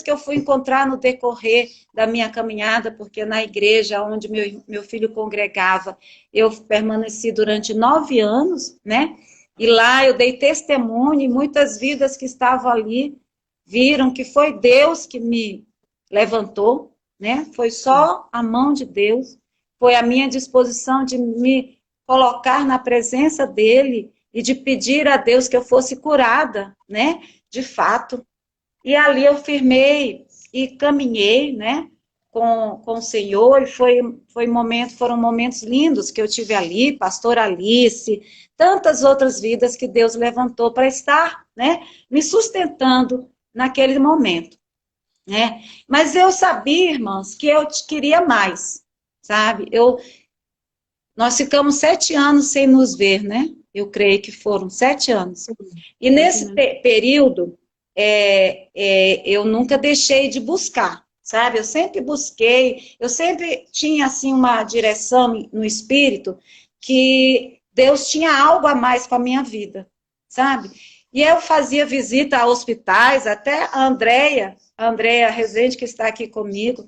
que eu fui encontrar no decorrer da minha caminhada, porque na igreja onde meu filho congregava, eu permaneci durante 9 anos, né? E lá eu dei testemunho, e muitas vidas que estavam ali viram que foi Deus que me levantou, né? Foi só a mão de Deus, foi a minha disposição de me colocar na presença dele e de pedir a Deus que eu fosse curada, né? De fato. E ali eu firmei e caminhei, né? Com o Senhor, e foram momentos lindos que eu tive ali, pastor Alice, tantas outras vidas que Deus levantou para estar, né? Me sustentando naquele momento, né? Mas eu sabia, irmãos, que eu queria mais, sabe? Nós ficamos 7 anos sem nos ver, né? Eu creio que foram 7 anos. E nesse período, eu nunca deixei de buscar, sabe? Eu sempre busquei, eu sempre tinha, assim, uma direção no espírito que Deus tinha algo a mais com a minha vida, sabe? E eu fazia visita a hospitais, até a Andréia Rezende, que está aqui comigo,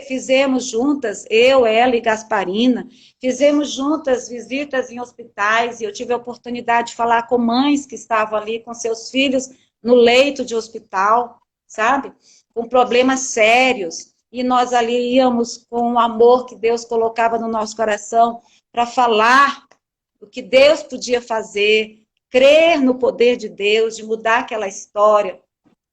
fizemos juntas, eu, ela e Gasparina, fizemos juntas visitas em hospitais, e eu tive a oportunidade de falar com mães que estavam ali com seus filhos no leito de hospital, sabe? Com problemas sérios, e nós ali íamos com o amor que Deus colocava no nosso coração para falar o que Deus podia fazer, crer no poder de Deus, de mudar aquela história,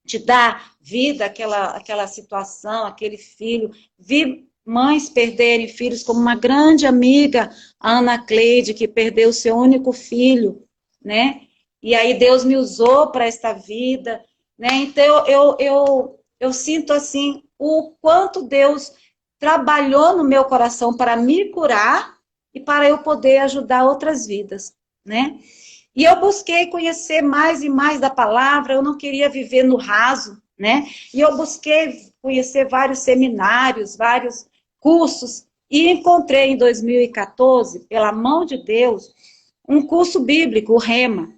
de dar vida àquela situação, aquele filho. Vi mães perderem filhos, como uma grande amiga, a Ana Cleide, que perdeu o seu único filho, né? E aí Deus me usou para esta vida, né? Então eu sinto assim o quanto Deus trabalhou no meu coração para me curar e para eu poder ajudar outras vidas, né? E eu busquei conhecer mais e mais da palavra, eu não queria viver no raso, né? E eu busquei conhecer vários seminários, vários cursos, e encontrei em 2014, pela mão de Deus, um curso bíblico, o Rema,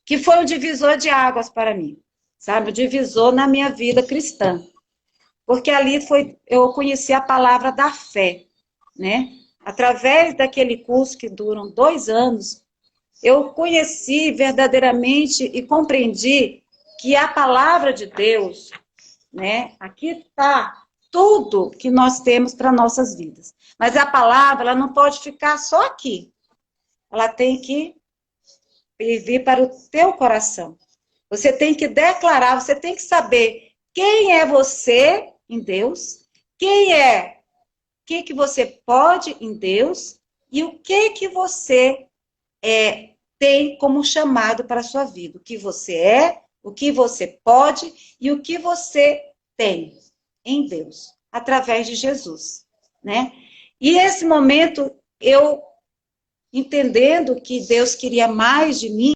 que foi o divisor de águas para mim, sabe? O divisor na minha vida cristã. Porque ali eu conheci a palavra da fé, né? Através daquele curso que duram 2 anos, eu conheci verdadeiramente e compreendi que a palavra de Deus, né? Aqui está tudo que nós temos para nossas vidas. Mas a palavra, ela não pode ficar só aqui. Ela tem que vir para o teu coração. Você tem que declarar, você tem que saber quem é você em Deus, o que você pode em Deus e o que você tem como chamado para a sua vida. O que você é, o que você pode e o que você tem em Deus, através de Jesus, né? E esse momento, eu entendendo que Deus queria mais de mim,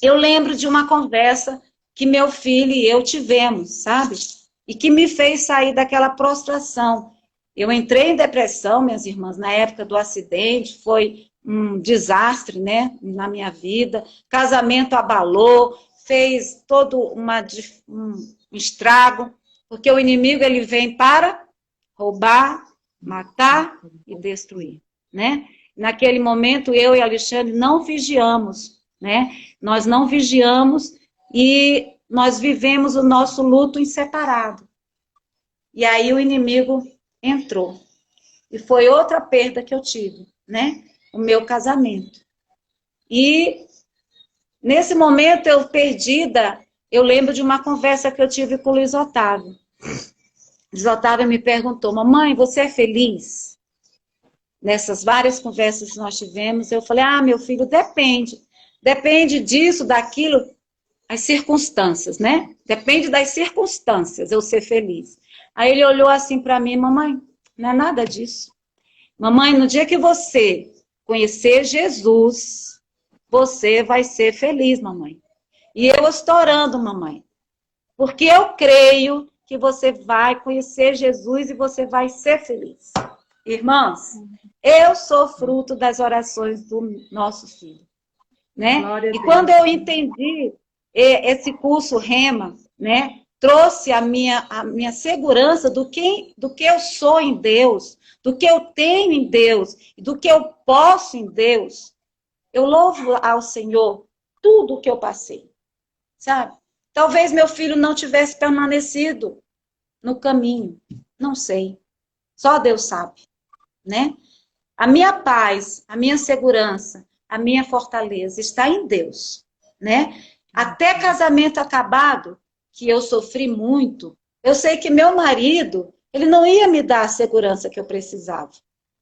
eu lembro de uma conversa que meu filho e eu tivemos, sabe? E que me fez sair daquela prostração. Eu entrei em depressão, minhas irmãs, na época do acidente, foi um desastre, né, na minha vida. Casamento abalou, fez todo um estrago, porque o inimigo, ele vem para roubar, matar e destruir, né? Naquele momento, eu e Alexandre não vigiamos, né? Nós não vigiamos e nós vivemos o nosso luto em separado. E aí o inimigo entrou. E foi outra perda que eu tive, né? O meu casamento. E nesse momento eu perdida, eu lembro de uma conversa que eu tive com o Luiz Otávio. Luiz Otávio me perguntou: mamãe, você é feliz? Nessas várias conversas que nós tivemos, eu falei: ah, meu filho, depende. Depende disso, daquilo, as circunstâncias, né? Depende das circunstâncias eu ser feliz. Aí ele olhou assim para mim: mamãe, não é nada disso. Mamãe, no dia que você conhecer Jesus, você vai ser feliz, mamãe. E eu estou orando, mamãe, porque eu creio que você vai conhecer Jesus e você vai ser feliz. Irmãos, eu sou fruto das orações do nosso filho, né? E quando eu entendi esse curso Rema, né, trouxe a minha segurança do que eu sou em Deus, do que eu tenho em Deus, e do que eu posso em Deus. Eu louvo ao Senhor tudo o que eu passei, sabe? Talvez meu filho não tivesse permanecido no caminho, não sei. Só Deus sabe, né? A minha paz, a minha segurança, a minha fortaleza está em Deus, né? Até casamento acabado, que eu sofri muito, eu sei que meu marido, ele não ia me dar a segurança que eu precisava,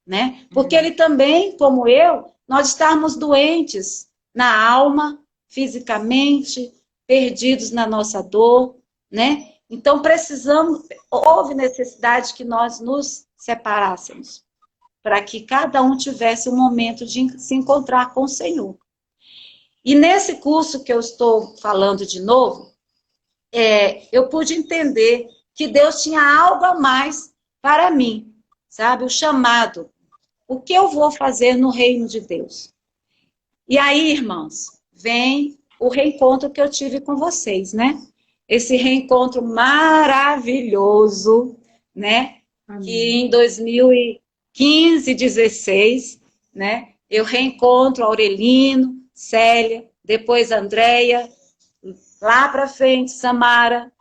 né? Porque ele também, como eu, nós estávamos doentes na alma, fisicamente, perdidos na nossa dor, né? Então houve necessidade que nós nos separássemos, para que cada um tivesse um momento de se encontrar com o Senhor. E nesse curso que eu estou falando de novo, eu pude entender que Deus tinha algo a mais para mim, sabe? O chamado. O que eu vou fazer no reino de Deus? E aí, irmãos, vem o reencontro que eu tive com vocês, né? Esse reencontro maravilhoso, né? Amém. Que em 2015, 16, né? Eu reencontro Aurelino, Célia, depois Andréia, lá para frente, Samara,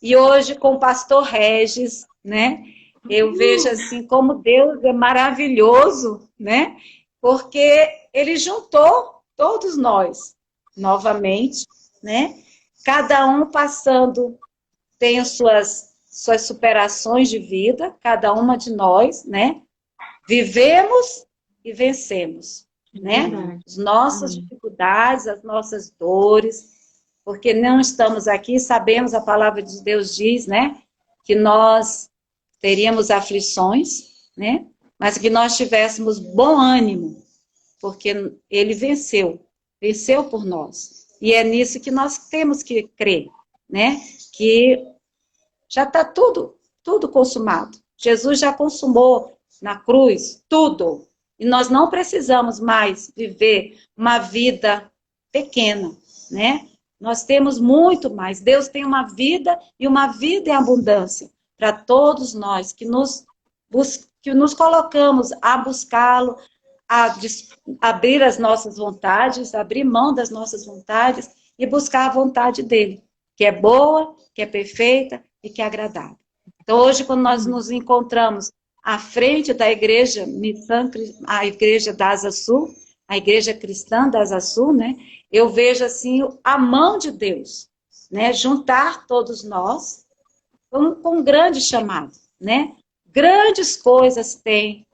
e hoje com o pastor Regis, né? Eu vejo assim como Deus é maravilhoso, né? Porque ele juntou todos nós, novamente, né? Cada um passando, tem as suas superações de vida, cada uma de nós, né? Vivemos e vencemos, né? As nossas dificuldades, as nossas dores, porque não estamos aqui, sabemos, a palavra de Deus diz, né? Que nós teríamos aflições, né? Mas que nós tivéssemos bom ânimo, porque ele venceu por nós. E é nisso que nós temos que crer, né? Que já está tudo consumado. Jesus já consumou na cruz tudo. E nós não precisamos mais viver uma vida pequena, né? Nós temos muito mais. Deus tem uma vida e uma vida em abundância para todos nós que nos colocamos a buscá-lo, a abrir as nossas vontades, abrir mão das nossas vontades e buscar a vontade dele, que é boa, que é perfeita e que é agradável. Então, hoje, quando nós nos encontramos à frente da igreja a igreja da Asa Sul, a igreja cristã da Asa Sul, né? Eu vejo, assim, a mão de Deus, né? Juntar todos nós com um grande chamado, né? Grandes coisas tem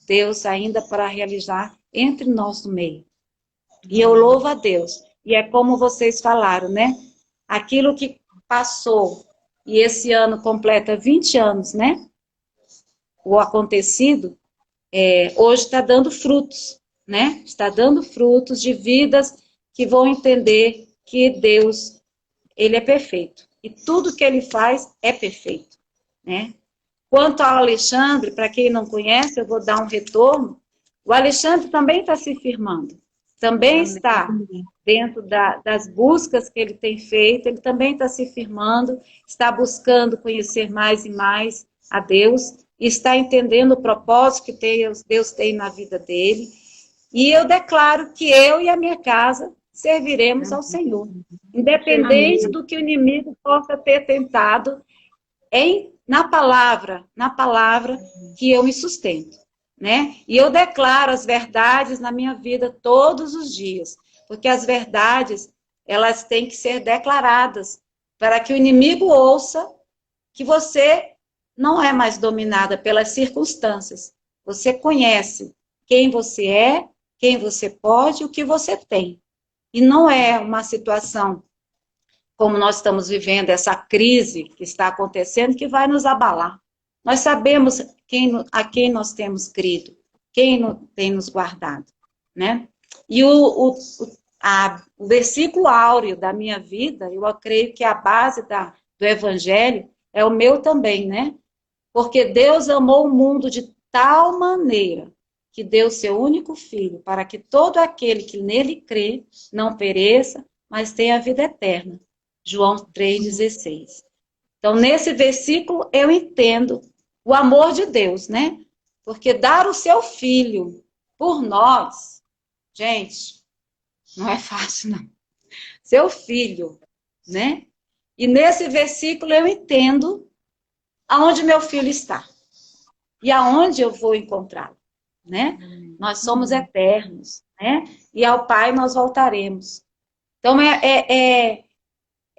Deus ainda para realizar entre nós no meio. E eu louvo a Deus. E é como vocês falaram, né? Aquilo que passou, e esse ano completa 20 anos, né? O acontecido, hoje está dando frutos, né? Está dando frutos de vidas que vão entender que Deus, ele é perfeito. E tudo que ele faz é perfeito, né? Quanto ao Alexandre, para quem não conhece, eu vou dar um retorno. O Alexandre também está se firmando. Também está dentro das buscas que ele tem feito, ele também está se firmando, está buscando conhecer mais e mais a Deus, e está entendendo o propósito que Deus tem na vida dele. E eu declaro que eu e a minha casa serviremos ao Senhor, independente do que o inimigo possa ter tentado, na palavra que eu me sustento, né? E eu declaro as verdades na minha vida todos os dias, porque as verdades, elas têm que ser declaradas para que o inimigo ouça que você não é mais dominada pelas circunstâncias. Você conhece quem você é, quem você pode, o que você tem. E não é uma situação como nós estamos vivendo, essa crise que está acontecendo, que vai nos abalar. Nós sabemos a quem nós temos crido, quem tem nos guardado, né? E o versículo áureo da minha vida, eu creio que a base do Evangelho é o meu também, né? Porque Deus amou o mundo de tal maneira que deu seu único filho, para que todo aquele que nele crê não pereça, mas tenha a vida eterna. João 3,16. Então, nesse versículo, eu entendo o amor de Deus, né? Porque dar o seu filho por nós, gente, não é fácil, não. Seu filho, né? E nesse versículo eu entendo aonde meu filho está e aonde eu vou encontrá-lo, né? Nós somos eternos, né? E ao Pai nós voltaremos. Então,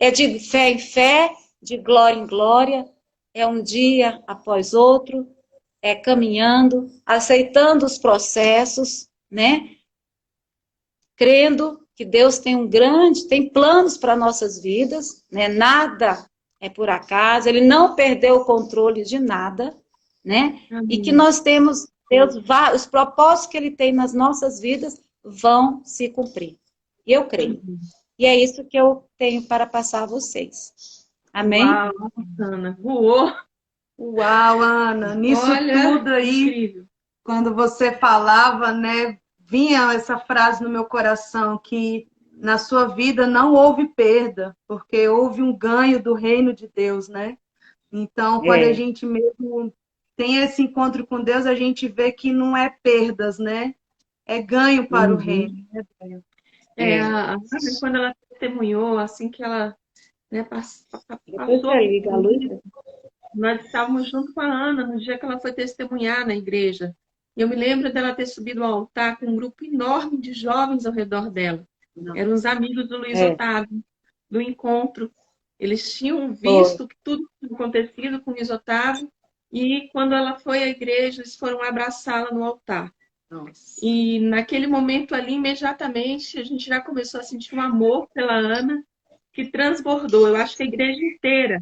é de fé em fé, de glória em glória, é um dia após outro, é caminhando, aceitando os processos, né? Crendo que Deus tem planos para nossas vidas, né? Nada é por acaso, Ele não perdeu o controle de nada, né? E que nós temos, os propósitos que Ele tem nas nossas vidas vão se cumprir. E eu creio. E é isso que eu tenho para passar a vocês. Amém? Uau, Ana, voou. Uau, Ana, nisso tudo aí, incrível. Quando você falava, né, vinha essa frase no meu coração, que na sua vida não houve perda, porque houve um ganho do reino de Deus, né? Então, quando a gente mesmo tem esse encontro com Deus, a gente vê que não é perdas, né? É ganho para o reino. A Ana, quando ela testemunhou, assim que ela, né, passou, Liga a luz. nós estávamos junto com a Ana no dia que ela foi testemunhar na igreja. Eu me lembro dela ter subido ao altar com um grupo enorme de jovens ao redor dela. Eram os amigos do Luiz É, Otávio, do encontro. Eles tinham foi. visto que tudo tinha acontecido com o Luiz Otávio e quando ela foi à igreja, eles foram abraçá-la no altar. Nossa. E naquele momento ali, imediatamente, a gente já começou a sentir um amor pela Ana que transbordou. Eu acho que a igreja inteira,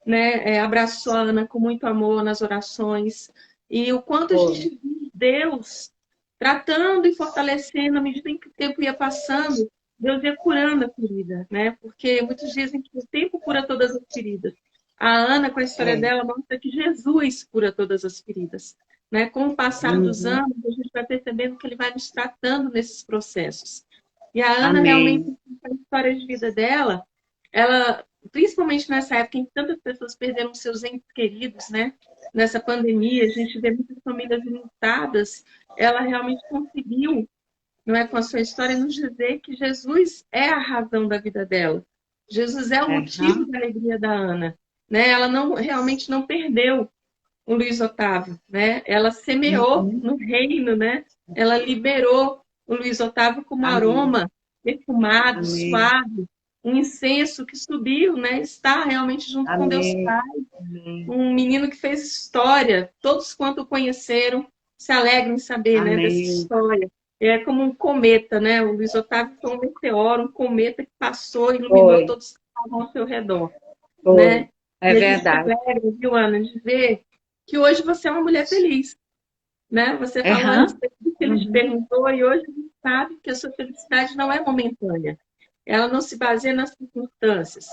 né, abraçou a Ana com muito amor nas orações. E o quanto a Foi. gente viu Deus tratando e fortalecendo à medida em que o tempo ia passando, Deus ia curando a ferida, né? Porque muitos dizem que o tempo cura todas as feridas. A Ana, com a história É. dela, mostra que Jesus cura todas as feridas. Né? Com o passar dos Uhum. anos, a gente vai percebendo que ele vai nos tratando nesses processos. E a Ana, realmente, Amém. a história de vida dela, ela, principalmente nessa época em que tantas pessoas perderam seus entes queridos, né? Nessa pandemia, a gente vê muitas famílias limitadas, ela realmente conseguiu, não é, com a sua história, nos dizer que Jesus é a razão da vida dela. Jesus é o É. motivo da alegria da Ana. Né? Ela realmente não perdeu o Luiz Otávio, né? Ela semeou Uhum. no reino, né? Ela liberou o Luiz Otávio como Amém. aroma perfumado, Amém. suave, um incenso que subiu, né? Está realmente junto com Deus Amém. Pai, Amém. um menino que fez história. Todos quanto o conheceram se alegram em saber, né, dessa Amém. história. É como um cometa, né? O Luiz Otávio foi um meteoro, um cometa que passou e iluminou Foi. todos que estavam ao seu redor, Foi. né? É E a gente se verdade. alegra, viu, Ana, de ver que hoje você é uma mulher feliz, né? Você falou a Aham. respeito do que ele te Uhum. perguntou e hoje a gente sabe que a sua felicidade não é momentânea. Ela não se baseia nas circunstâncias,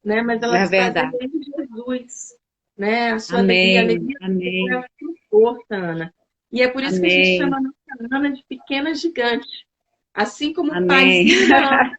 né? Mas ela É se baseia verdade. em Jesus, né? A sua alegria, a Amém. alegria do Senhor é Amém. a sua força, Ana. E é por isso que a gente chama Amém. a nossa Ana de pequena gigante. Assim como o Amém. paizinho da Ana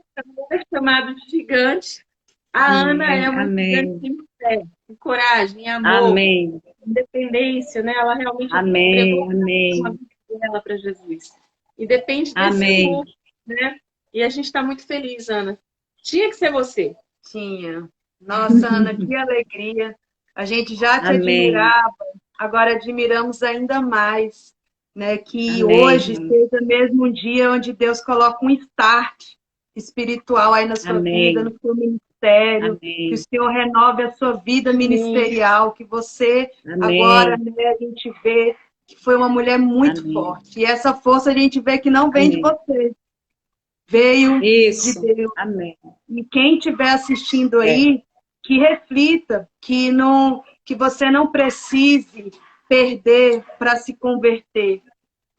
é chamado de gigante, a Ana é Amém. uma gigante Amém. em fé, em coragem, em amor, Amém. independência, né? Ela realmente Amém. entregou uma Amém. vida dela para Jesus. E depende desse Amém. amor, né? E a gente está muito feliz, Ana. Tinha que ser você. Tinha. Nossa, Ana, que alegria. A gente já te Amém. admirava, agora admiramos ainda mais, né? Que hoje Amém. seja mesmo um dia onde Deus coloca um start espiritual aí na sua vida, Amém. no seu ministério, que o Amém. Senhor renove a sua vida Sim, ministerial, que você agora, Amém. né, a gente vê que foi uma mulher muito Amém. forte. E essa força a gente vê que não vem de Amém. você, veio de Isso. Deus. Amém. E quem estiver assistindo É. aí, que reflita, que você não precise perder para se converter,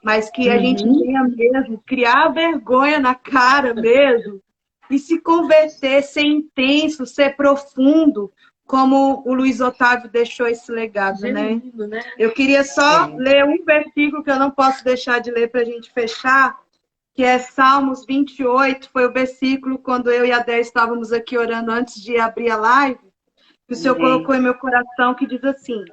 mas que a gente Uhum. venha mesmo criar vergonha na cara mesmo e se converter, ser intenso, ser profundo, como o Luiz Otávio deixou esse legado, né? genuíno, né? Eu queria só É. ler um versículo que eu não posso deixar de ler para a gente fechar, que é Salmos 28, foi o versículo quando eu e a Dé estávamos aqui orando antes de abrir a live, que o Senhor Amém. colocou em meu coração, que diz assim: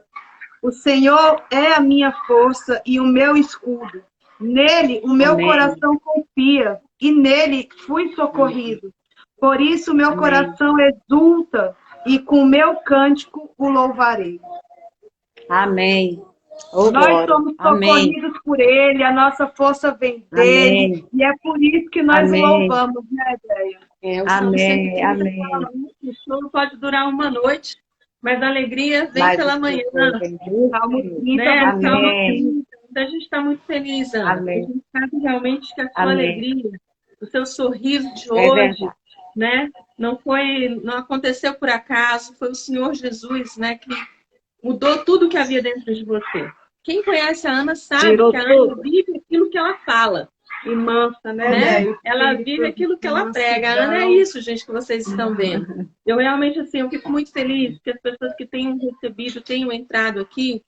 o Senhor é a minha força e o meu escudo. Nele o meu Amém. coração confia e nele fui socorrido. Por isso o meu Amém. coração exulta e com o meu cântico o louvarei. Amém. Oh, Nós glória. somos Amém. socorridos por Ele, a nossa força vem dele, Amém. e é por isso que nós o Amém. louvamos, né, Déia? O Salmo Amém. 130 Amém. fala, né, que o choro pode durar uma noite, mas a alegria vem Mas o pela manhã, Senhor vem do Salmo Senhor. 30, né? Salmo versículo Amém. 5. 30. Então a gente está muito feliz, Ana, porque a Amém. gente sabe realmente que a sua Amém. alegria, o seu sorriso de É hoje, verdade. né? Não aconteceu por acaso, foi o Senhor Jesus, né, que mudou tudo que havia dentro de você. Quem conhece a Ana sabe Tirou que a Ana tudo. vive aquilo que ela fala, E mansa, né, né? Déia? Ela vive Espírito aquilo que de ela prega. A Ana é mansidão. isso, gente, que vocês estão vendo. Eu realmente, assim, eu fico muito feliz que as pessoas que tenham recebido, tenham entrado aqui,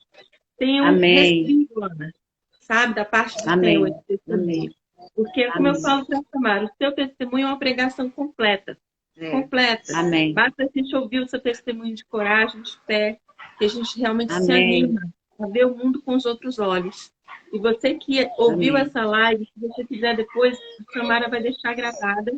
tenham Amém. recebido, Ana, sabe, da parte do Senhor, Amém. esse testemunho. Amém. Porque, como eu Amém. falo para a Samara, o seu testemunho é uma pregação completa. É. Completa. Amém. Basta a gente ouvir o seu testemunho de coragem, de fé, que a gente realmente se Amém. anima a ver o mundo com os outros olhos. E você que ouviu Amém. essa live, se você quiser depois, a Samara vai deixar gravada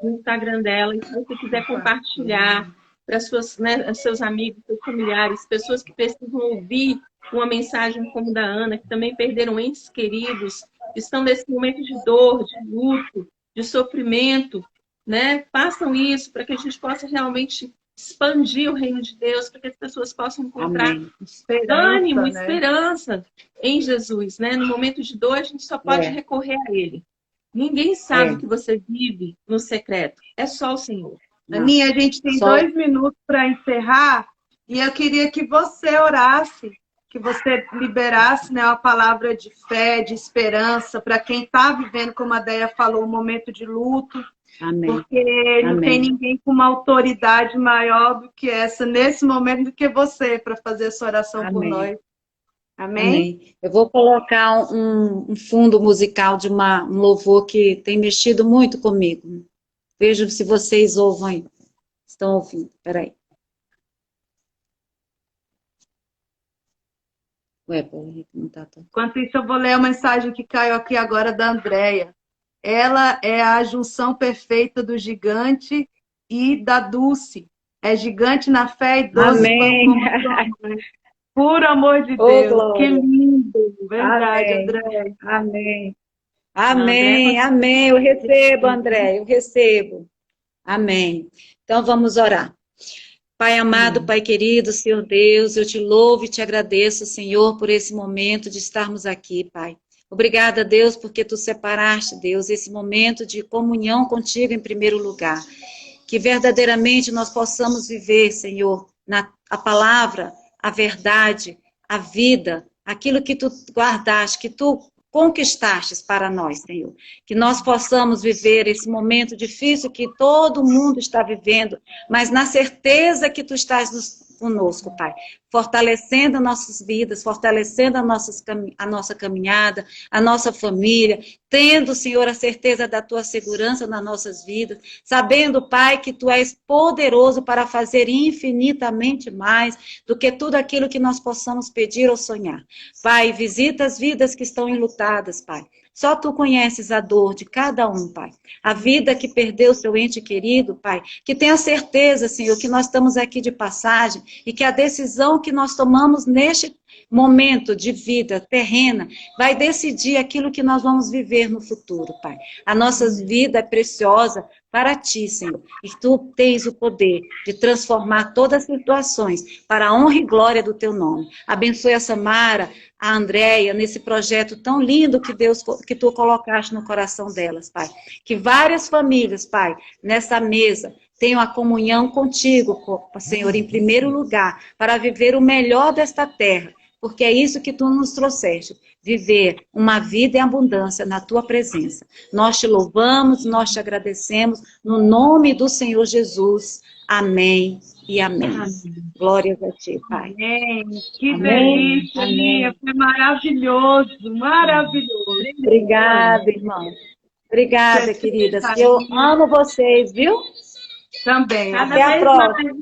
no Instagram dela. E se você quiser compartilhar para seus amigos, seus familiares, pessoas que precisam ouvir uma mensagem como da Ana, que também perderam entes queridos, estão nesse momento de dor, de luto, de sofrimento, né? Façam isso para que a gente possa realmente expandir o reino de Deus, para que as pessoas possam encontrar Amém. ânimo, né? esperança em Jesus, né? No momento de dor, a gente só pode recorrer a Ele. Ninguém sabe o que você vive no secreto. É só o Senhor. Aninha, a gente tem 2 minutos para encerrar e eu queria que você orasse, que você liberasse, né, uma palavra de fé, de esperança para quem está vivendo, como a Déia falou, um momento de luto. Amém. Porque não tem ninguém com uma autoridade maior do que essa, nesse momento, do que você, para fazer essa oração por nós. Amém? Amém. Eu vou colocar um fundo musical de um louvor que tem mexido muito comigo. Vejam se vocês ouvem. Estão ouvindo. Peraí. Não tá tão... Enquanto isso, eu vou ler a mensagem que caiu aqui agora da Andréia. Ela é a junção perfeita do gigante e da Dulce. É gigante na fé e doce. Amém. Por amor de Deus. Que lindo. Verdade, Amém. Andréia. Amém. Amém. Amém. Eu recebo, André. Eu recebo. Amém. Então, vamos orar. Pai amado, Pai querido, Senhor Deus, eu te louvo e te agradeço, Senhor, por esse momento de estarmos aqui, Pai. Obrigada, Deus, porque tu separaste, Deus, esse momento de comunhão contigo em primeiro lugar. Que verdadeiramente nós possamos viver, Senhor, a palavra, a verdade, a vida, aquilo que tu guardaste, que tu conquistastes para nós, Senhor. Que nós possamos viver esse momento difícil que todo mundo está vivendo, mas na certeza que tu estás conosco, Pai. Fortalecendo nossas vidas, fortalecendo a nossa caminhada, a nossa família, tendo, Senhor, a certeza da tua segurança nas nossas vidas, sabendo, Pai, que tu és poderoso para fazer infinitamente mais do que tudo aquilo que nós possamos pedir ou sonhar. Pai, visita as vidas que estão enlutadas, Pai. Só tu conheces a dor de cada um, Pai. A vida que perdeu seu ente querido, Pai. Que tenha certeza, Senhor, que nós estamos aqui de passagem e que a decisão que nós tomamos neste momento de vida terrena vai decidir aquilo que nós vamos viver no futuro, Pai. A nossa vida é preciosa para ti, Senhor. E tu tens o poder de transformar todas as situações para a honra e glória do teu nome. Abençoe a Samara, a Andréia, nesse projeto tão lindo que tu colocaste no coração delas, Pai. Que várias famílias, Pai, nessa mesa, tenham a comunhão contigo, Senhor, em primeiro lugar, para viver o melhor desta terra, porque é isso que tu nos trouxeste, viver uma vida em abundância na tua presença. Nós te louvamos, nós te agradecemos, no nome do Senhor Jesus. Amém e amém. Glórias a ti, Pai. Amém. Que delícia, Lia. Foi maravilhoso, maravilhoso. Obrigada, irmão. Obrigada, queridas. Eu amo vocês, viu? Também. Até a próxima.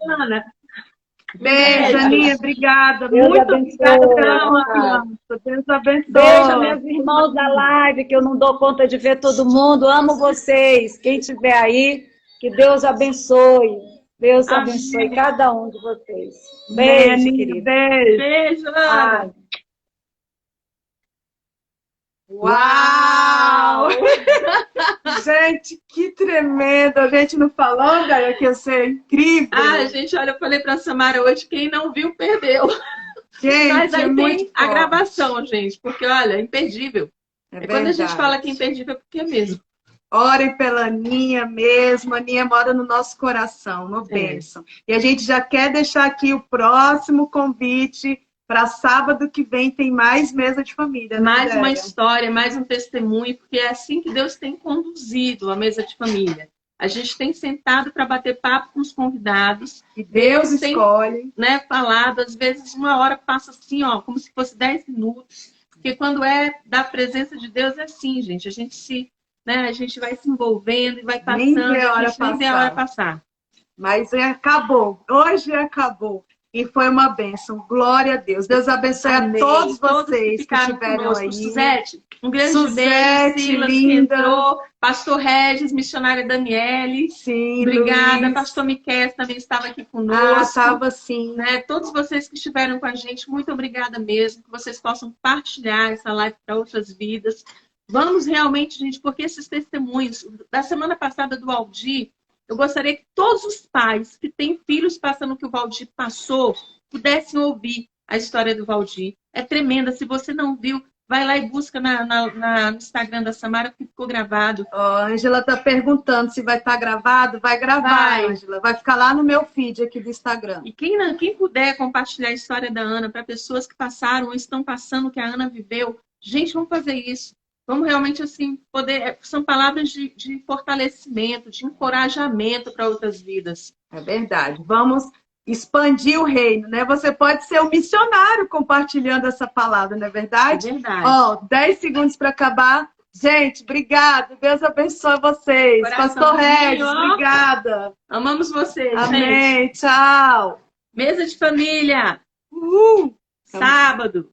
Beijo, Aninha. Obrigada. Deus muito abençoe. obrigada. Deus abençoe. Beijo, meus irmãos da live, que eu não dou conta de ver todo mundo. Amo vocês. Quem estiver aí, que Deus abençoe. Deus abençoe cada um de vocês. Beijo, querido. Beijo. Beijo. Uau! Gente, que tremendo! A gente não falou, Gaia, que ia ser incrível. Gente, olha, eu falei pra Samara hoje, quem não viu, perdeu. Gente, mas aí muito tem a gravação, gente, porque, olha, é imperdível. Quando a gente fala que é imperdível, é porque é mesmo. Orem pela Aninha mesmo. A Aninha mora no nosso coração, no bênção. E a gente já quer deixar aqui o próximo convite para sábado que vem. Tem mais mesa de família. Mais uma história, mais um testemunho, porque é assim que Deus tem conduzido a mesa de família. A gente tem sentado para bater papo com os convidados. E Deus escolhe. Né, falado, às vezes uma hora passa assim, ó, como se fosse 10 minutos. Porque quando é da presença de Deus é assim, gente. A gente vai se envolvendo e vai passando, nem vê a hora passar. Mas acabou. Hoje acabou. E foi uma bênção. Glória a Deus. Deus abençoe Amém. a todos Todos vocês que estiveram conosco. aí. Suzete, um grande Suzete, beijo. Silas, linda. que entrou. Pastor Regis, missionária Daniele. Sim, obrigada. Luiz. Pastor Miquel também estava aqui conosco. Ah, estava sim. Né? Todos vocês que estiveram com a gente, muito obrigada mesmo. Que vocês possam partilhar essa live para outras vidas. Vamos realmente, gente, porque esses testemunhos, da semana passada do Valdir, eu gostaria que todos os pais que têm filhos passando o que o Valdir passou, pudessem ouvir a história do Valdir. É tremenda. Se você não viu, vai lá e busca no Instagram da Samara, que ficou gravado. A Ângela está perguntando se vai estar gravado. Vai gravar, Ângela. Vai ficar lá no meu feed aqui do Instagram. E quem puder compartilhar a história da Ana para pessoas que passaram ou estão passando o que a Ana viveu, gente, vamos fazer isso. Vamos realmente, assim, poder... São palavras de fortalecimento, de encorajamento para outras vidas. É verdade. Vamos expandir o reino, né? Você pode ser um missionário compartilhando essa palavra, não é verdade? É verdade. Ó, 10 segundos para acabar. Gente, obrigada. Deus abençoe vocês. Pastor Regis, obrigada. Amamos vocês, Amém. gente. Tchau. Mesa de família. Sábado.